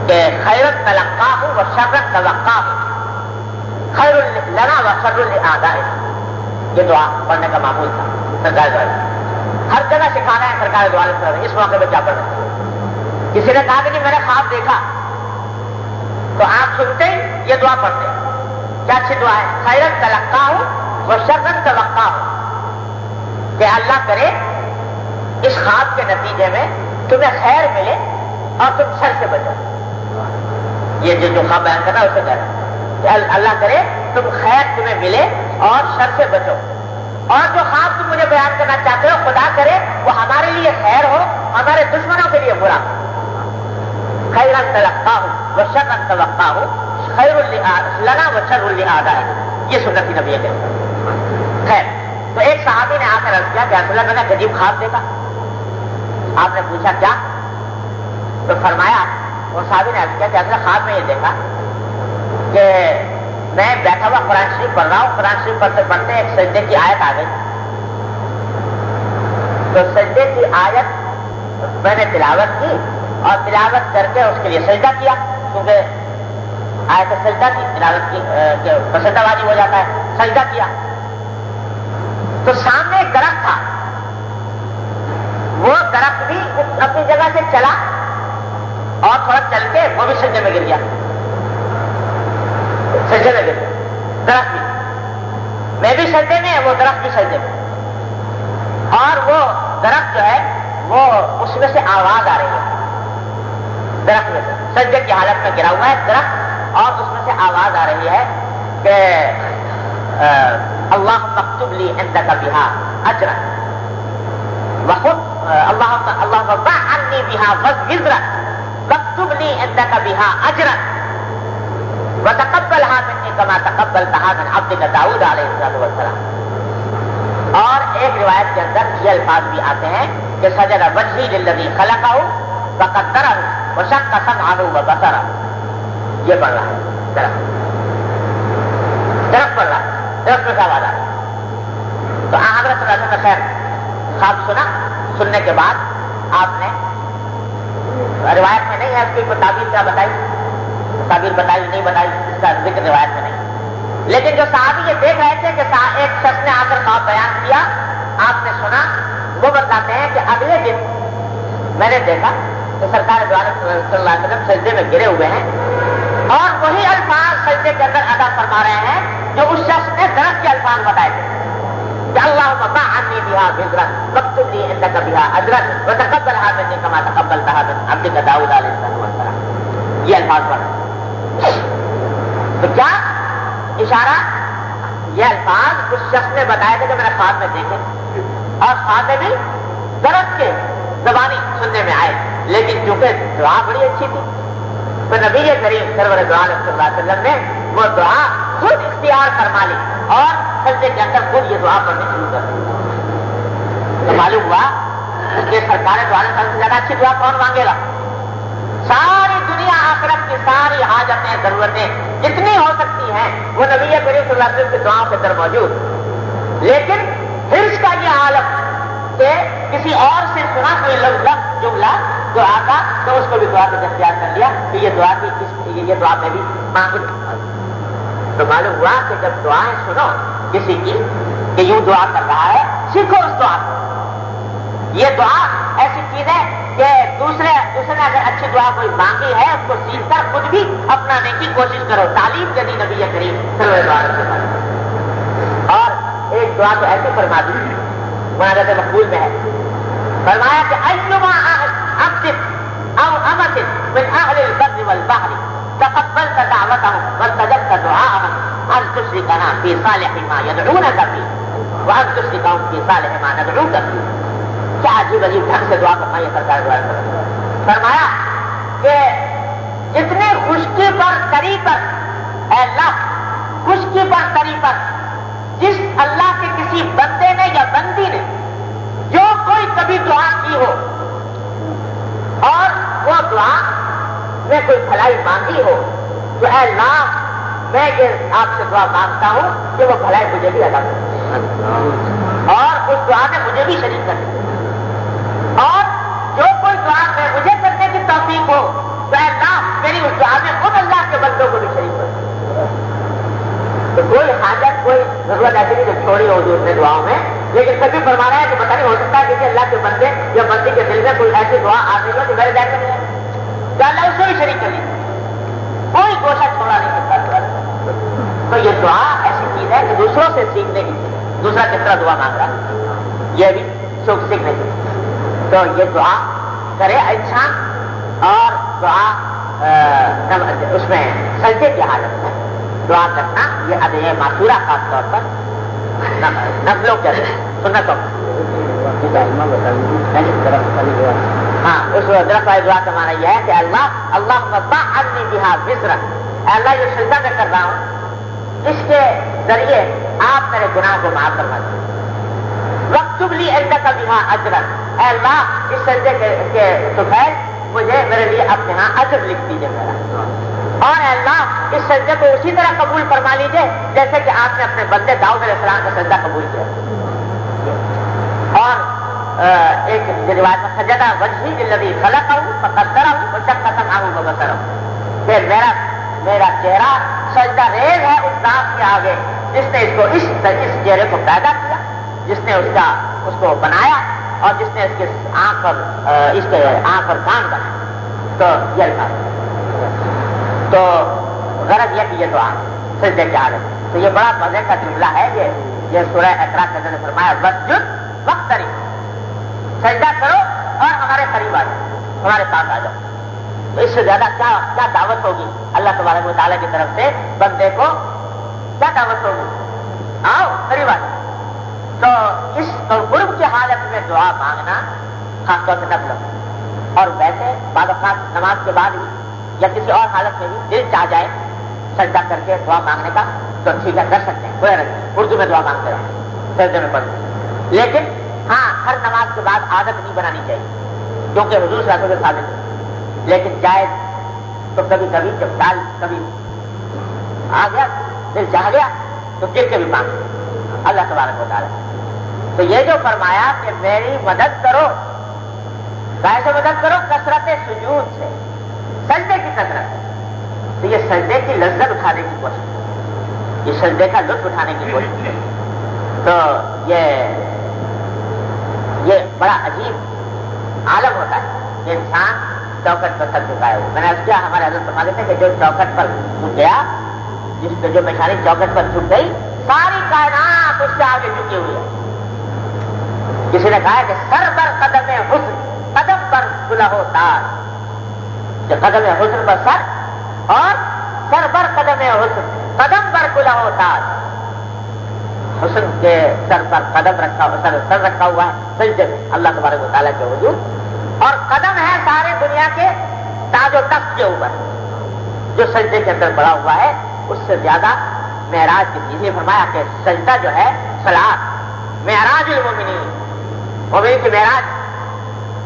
کہ خیرت تلقاہ و شرت توقاہ، خیر لنا و شر لأعدائنا. یہ دعا پڑھنے کا معمول تھا. سرکار دو عالم ہر جگہ سکھانا ہے سرکار دو عالم اس موقع پہ کیا پڑھنا ہے. کسی نے کہا کہ جی میں نے خواب دیکھا تو آپ سنتے ہی یہ دعا پڑھتے ہیں. کیا اچھی دعا ہے, خیرن تلقا ہوں و شرن توقع ہوں, کہ اللہ کرے اس خواب کے نتیجے میں تمہیں خیر ملے اور تم شر سے بچو. یہ جو خواب بیان کرنا اسے کہہ رہا ہے کہ اللہ کرے تم خیر تمہیں ملے اور شر سے بچو, اور جو خواب تم مجھے بیان کرنا چاہتے ہو خدا کرے وہ ہمارے لیے خیر ہو, ہمارے دشمنوں کے لیے برا. خیرن تلقا ہوں و شرن توقع ہوں, خیر لنا و شر لآدائنا, یہ سنت نبی ہے. خیر, تو ایک صحابی نے آ کر عرض کیا کہ رسول اللہ نے عجیب خواب دیکھا. آپ نے پوچھا کیا, تو فرمایا, اور صحابی نے عرض کیا کہ اصل خواب میں یہ دیکھا کہ میں بیٹھا ہوا قرآن شریف پڑھ رہا ہوں, قرآن شریف پڑھتے پڑھتے ایک سجدے کی آیت آ گئی, تو سجدے کی آیت میں نے تلاوت کی اور تلاوت کر کے اس کے لیے سجدہ کیا, کیونکہ آیت سجدہ کی تلاوت کی سجدہ واجب ہو جاتا ہے, سجدہ کیا. تو سامنے ایک درخت تھا, وہ درخت بھی اپنی جگہ سے چلا اور تھوڑا چل کے وہ بھی سجدے میں گر گیا, سجدے میں گر گیا درخت بھی. میں بھی سجدے میں, وہ درخت بھی سجدے میں, اور وہ درخت جو ہے وہ اس میں سے آواز آ رہی ہے, درخت میں سے سجدے کی حالت میں گرا ہوا ہے درخت, اور اس میں سے آواز آ رہی ہے کہ اللہم اکتب لی عندک بہا اجرا وخذ اللہم ضع عنی بہا وزرا واکتب لی عندک بہا اجرا وتقبلها منی کما تقبلتها من عبدک داؤد علیہ السلام. اور ایک روایت کے اندر یہ الفاظ بھی آتے ہیں کہ سجد وجہی للذی خلقہ وقدرہ وشق سمعہ وبصرہ. یہ پڑھ رہا ہے درخت پڑھ رہا ہے, درخت میں آواز آ رہی. تو حضرت صلی اللہ علیہ وسلم نے خیر خواب سنا, سننے کے بعد آپ نے, روایت میں نہیں ہے اس کی تعبیر کیا بتائی, تعبیر بتائی نہیں بتائی, اس کا ذکر روایت میں نہیں, لیکن جو صحابی یہ دیکھ رہے تھے کہ ایک شخص نے آ کر خواب بیان کیا, آپ نے سنا, وہ بتاتے ہیں کہ اگلے دن میں نے دیکھا کہ سرکار دو عالم صلی اللہ علیہ وسلم سجدے میں گرے ہوئے ہیں, اور وہی الفاظ سجدے کے اندر ادا فرما رہے ہیں جو اس شخص نے درخت کے الفاظ بتائے تھے کہ اللہم ضع عنی بہا وزرا واکتب لی عندک بہا اجرا وتقبلها منی کما تقبلتها من عبدک داؤد علیہ السلام. یہ الفاظ پڑھے. تو کیا اشارہ, یہ الفاظ اس شخص نے بتایا تھا کہ میں نے خواب میں دیکھے, اور خواب میں بھی درخت کے زبانی سننے میں آئے, لیکن چونکہ دعا بڑی اچھی تھی تو نبی کریم سرور دو عالم صلی اللہ علیہ وسلم نے وہ دعا خود اختیار فرما لی اور سجدے کے اندر خود یہ دعا پڑھنی شروع کر دی. تو معلوم ہوا کہ سرکار دو عالم سے زیادہ اچھی دعا کون مانگے گا. ساری دنیا آخرت کی ساری حاجتیں ضرورتیں جتنی ہو سکتی ہیں وہ نبی کریم صلی اللہ علیہ وسلم کی دعاؤں کے اندر موجود, لیکن حرص کا یہ عالم کہ کسی اور سے سنا کوئی لفظ جملہ دعا کا تو اس کو بھی دعا سے اختیار کر لیا کہ یہ دعا کی یہ دعا میں بھی مانگ لوں. تو معلوم ہوا کہ جب دعائیں سنو کسی کی کہ یوں دعا کر رہا ہے, سیکھو اس دعا کو. یہ دعا ایسی چیز ہے کہ دوسرے نے اگر اچھی دعا کوئی مانگی ہے اس کو سیکھ کر خود بھی اپنانے کی کوشش کرو. تعلیم دینی نبی کریم صلی اللہ علیہ وسلم. اور ایک دعا تو ایسی فرما دی مناجات مقبول میں ہے, فرمایا کہ ایما عبد او امت من اہل البر والبحر تقبلت دعوتهم واستجبت دعاءهم ان تشركنا في صالح ما يدعونك فيه وان تشركهم في صالح ما ندعوك فيه. کیا عجیب عجیب ڈھنگ سے دعا کرنا یہ سرکار دعا کرنا. فرمایا کہ جتنی خشکی پر تری پر, اے اللہ خشکی پر تری پر جس اللہ کے کسی بندے نے یا بندی نے جو کوئی کبھی دعا کی ہو اور وہ دعا میں کوئی بھلائی مانگی ہو, تو اے اللہ میں یہ آپ سے دعا مانگتا ہوں کہ وہ بھلائی مجھے بھی ادا کرے اور اس دعا میں مجھے بھی شریک کرے, اور جو کوئی دعا میں مجھے کرنے کی توفیق ہو تو اے اللہ میری اس دعا میں خود اللہ کے بندوں کو بھی شریک کرے. تو کوئی حاجت کوئی ضرورت ایسی نہیں جو چھوڑی ہو حضور نے دعاؤں میں, لیکن پھر بھی فرما رہا ہے کہ پتہ نہیں ہو سکتا ہے کہ اللہ کے بندے یا بندی کے دل میں کوئی ایسی دعا آ رہی ہو جو میرے ذہن میں نہیں ہے، تو اللہ اس کو بھی شریک کر لیجیے، کوئی گوشہ چھوڑا نہیں سکتا۔ تو یہ دعا ایسی چیز ہے کہ دوسروں سے سیکھنے کی چیز ہے، دوسرا کس طرح دعا مانگ رہا ہے یہ بھی سیکھنے کی چیز۔ تو یہ دعا کرے انسان، اور دعا اس میں سجدے کی حالت میں دعا کرنا، یہ اب یہ معصورہ خاص طور پر نفلوں کے سنتوں، ہاں اس درخت والی دعا کا معنی یہ ہے کہ اللہ عنی بہا وزرا، اللہ یہ سجدہ میں کر رہا ہوں، اس کے ذریعے آپ میرے گناہ کو معاف کروا دیں، وقتب لی عندک بہا اجرا، اے اللہ اس سجدے کے سفید مجھے میرے لیے اپنے ہاں اجر لکھ دیجیے میرا، اور اے اللہ اس سجدے کو اسی طرح قبول فرما لیجیے جیسے کہ آپ نے اپنے بندے داؤد علیہ السلام کا سجدہ قبول کیا۔ اور ایک روایت میں سجدہ وجہی للذی خلقہ فقدرہ وشق سمعہ وبصرہ، کہ میرا چہرہ سجدہ ریز ہے اس ذات کے آگے جس نے اس کو اس چہرے کو پیدا کیا، جس نے اس کو بنایا، اور جس نے اس کے آنکھ اور کان بنائے۔ تو یہ الفاظ، تو غرض یہ کہ یہ دعا سجدے کی حالت، تو یہ بڑا مزے کا جملہ ہے، یہ سورہ اقرا کے اندر نے فرمایا واسجد واقترب، سجدہ کرو اور ہمارے قریب آ جاؤ، ہمارے پاس آ جاؤ۔ تو اس سے زیادہ کیا دعوت ہوگی اللہ تبارک و تعالیٰ کی طرف سے بندے کو، کیا دعوت ہوگی؟ آؤ قریب آ جاؤ۔ تو اس قرب کی حالت میں دعا مانگنا خاص طور سے نفل، اور ویسے بعض اوقات نماز کے بعد ہی یا کسی اور حالت میں بھی دل چاہ جائے سجدہ کر کے دعا مانگنے کا تو ٹھیک ہے، کر سکتے ہیں، کوئی حرج نہیں، اردو میں دعا مانگتے رہو، سجدے میں پڑھو، لیکن ہاں ہر نماز کے بعد عادت نہیں بنانی چاہیے کیونکہ حضور صلی اللہ علیہ وسلم ثابت ہے، لیکن جائز تو کبھی کبھی جب ڈال کبھی آ گیا دل چاہ گیا تو گر کے بھی مانگ اللہ تبارک و تعالیٰ۔ تو یہ جو فرمایا کہ میری مدد کرو، کیسے مدد کرو؟ کثرت سجود سے، سجدے کی کثرت، تو یہ سجدے کی لذت اٹھانے کی کوشش، یہ سجدے کا لطف اٹھانے کی کوشش، تو یہ بڑا عجیب عالم ہوتا ہے کہ انسان چوکٹ پر سر جھکائے ہوئے۔ میں نے عرض کیا ہمارے حضرت فرماتے تھے کہ جو چوکٹ پر جھک گیا، جس پہ جو پیشانی چوکٹ پر جھک گئی، ساری کائنات اس کے آگے جھکی ہوئی ہے۔ کسی نے کہا کہ سر بر قدم حسن قدم پر کلہ تاج، کہ قدم حسن پر سر اور سر بر قدم حسن قدم پر کلہ تاج، حسن کے سر پر قدم رکھا ہوا، سر رکھا ہوا ہے سجدے میں اللہ تبارک و تعالیٰ کے وجود، اور قدم ہے سارے دنیا کے تاج و تخت کے اوپر جو سجدے کے اندر پڑا ہوا ہے، اس سے زیادہ معراج کی چیز۔ یہ فرمایا کہ سجدہ جو ہے صلاۃ معراج المومنین، مومنین کی معراج،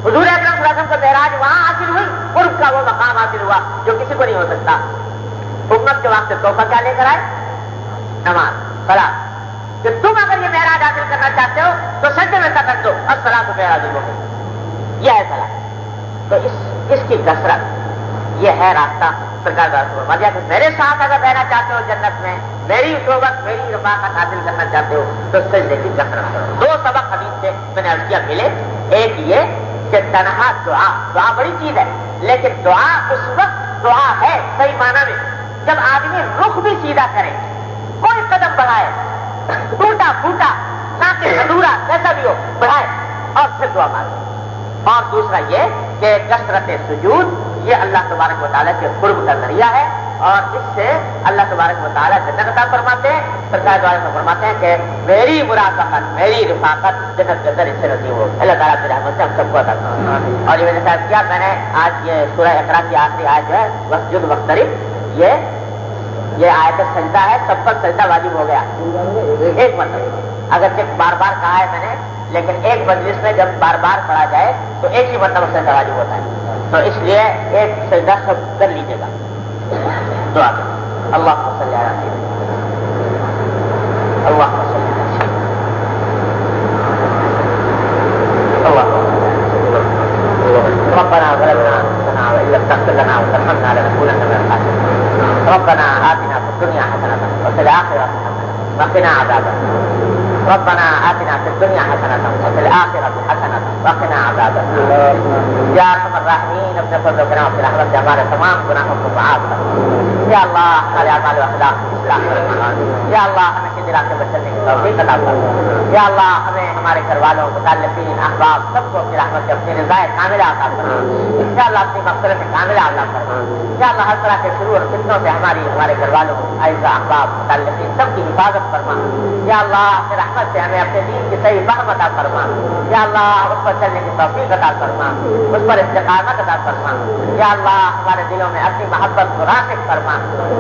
حضور اکرم صلی اللہ علیہ وسلم کو معراج وہاں حاصل ہوئی، قرب کا وہ مقام حاصل ہوا جو کسی کو نہیں ہو سکتا۔ امت کے واسطے تحفہ کیا لے کر آئے؟ نماز، صلاۃ، کہ تم اگر یہ معراج حاصل کرنا چاہتے ہو تو سجدے میں سکت دو، الصلاۃ معراج المومنین، یہ ہے صلاۃ۔ تو اس کی کثرت یہ ہے راستہ سرکار کا فرما دیا کہ میرے ساتھ اگر رہنا چاہتے ہو جنت میں، میری صحبت میری رفاقت حاصل کرنا چاہتے ہو تو سجدے کی کثرت کرو۔ دو سبق حدیث سے میں نے عرض کیا ملے، ایک یہ کہ تنہا دعا بڑی چیز ہے، لیکن دعا اس وقت دعا ہے صحیح معنی میں جب آدمی رخ بھی سیدھا کرے، کوئی قدم بڑھائے، ٹوٹا پھوٹا ناقص ادھورا کیسا بھی ہو بڑھائے اور پھر دعا مانگے۔ اور دوسرا یہ کہ کثرت سجود یہ اللہ تبارک و تعالیٰ کے قرب کا ذریعہ ہے، اور اس سے اللہ تبارک و تعالیٰ جنت عطا فرماتے ہیں۔ سرکار دوارے میں فرماتے ہیں کہ میری مرافقت میری رفاقت جنت کے اندر اس سے نصیب ہو، اللہ تعالیٰ کی رحمت سے ہم سب کو عطا فرمائے۔ اور یہ میں نے صاحب کیا، میں نے آج یہ سورہ اقرا کی آخری آیت جو ہے واسجد واقترب، یہ آیت سجدہ ہے، سب پر سجدہ واجب ہو گیا ایک مرتبہ، اگرچہ بار بار کہا ہے میں نے، لیکن ایک مجلس میں جب بار بار پڑھا جائے تو ایک ہی مرتبہ سجدہ واجب ہوتا ہے، تو اس لیے ایک سجدہ سب کر لیجیے گا۔ دعا کریں اللہم صلی علی سیدنا، اللہم صلی علی سیدنا، اللہم ربنا ظلمنا انفسنا وان لم تغفر لنا وترحمنا لنكونن من الخاسرين، ربنا آتنا في الدنيا حسنة وفي الآخرة حسنة وقنا عذاب النار۔ ربنا آتنا في الدنيا حسنة وفي الآخرة حسنة وقنا عذاب النار. یا ارحم الراحمین اپنے فضل و کرم کی رحمت سے ہمارے تمام گناہوں کو معاف کر. یا اللہ ہمارے اعمال و اخلاق کی اصلاح فرما. یا اللہ ہمیں سیدھے راستے پر چلنے کی توفیق عطا فرما. یا اللہ ہمیں ہمارے گھر والوں متعلقین احباب سب کو اپنی رحمت سے اپنی رضا کاملہ عطا فرما. یا اللہ اپنی مغفرت کاملہ عطا فرما. یا اللہ ہر طرح کے شرور اور فتنوں سے ہمارے گھر والوں اعزا احباب متعلقین سب کی حفاظت فرما. یا اللہ اپنی رحمت سے ہمیں اپنے دین کی صحیح فہم عطا فرما. یا اللہ اس پر چلنے کی توفیق عطا فرما, اس پر استقامت عطا فرما. یا اللہ ہمارے دلوں میں اپنی محبت کو راسخ فرما.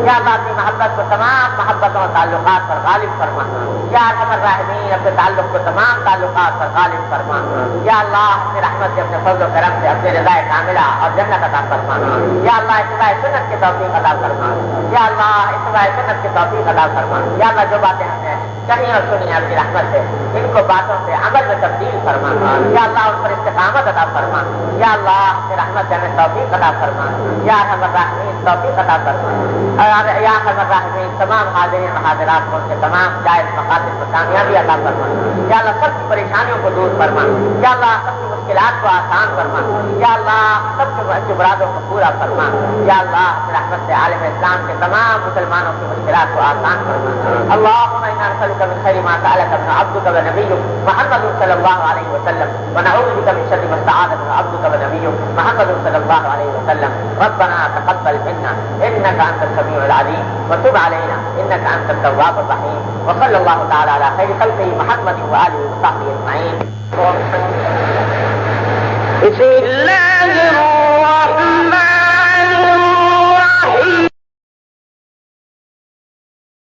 یا اللہ اپنی محبت کو تمام محبتوں اور تعلقات پر غالب فرما. یا ارحم الراحمین اپنے تعلق کو تمام تعلقات پر غالب فرما. یا اللہ اپنی رحمت سے اپنے فضل و کرم سے اپنی رضا کاملہ اور جنت عطا فرما. یا اللہ اتباع سنت کی توفیق عطا فرما. یا اللہ اتباع سنت کی توفیق عطا فرما. یا اللہ جو باتیں ہم نے کہیں اور سنی اپنی رحمت سے ان کو باتوں سے عمل میں تبدیل فرما. یا اللہ ان پر استقامت عطا فرما. یا اللہ اپنی رحمت سے ہمیں توفیق عطا فرما. یا ارحم الراحمین توفیق عطا فرما. یا ارحم الراحمین تمام حاضرین و حاضرات کو ان کے تمام جائز مقاصد پر کامیابی عطا فرما. یا اللہ سب کی پریشانیوں کو دور فرما. یا اللہ سب کی مشکلات کو آسان فرما. یا اللہ سب کے جبراتوں کو پورا فرما. یا اللہ اپنی رحمت سے عالم اسلام کے تمام مسلمانوں کی مشکلات کو آسان فرما. اللهم انا نسألك من خير ما سألك من عبدك ونبيك محمد صلى الله عليه وسلم ونعوذ بك من شر ما استعاذك من عبدك ونبيك محمد صلى الله عليه وسلم. ربنا تقبل منا انك انت السميع العليم وتب علينا انك انت التواب الرحيم. وصلى الله تعالى على خير خلقه محمد واله وصحبه اجمعين. بسم الله الرحمن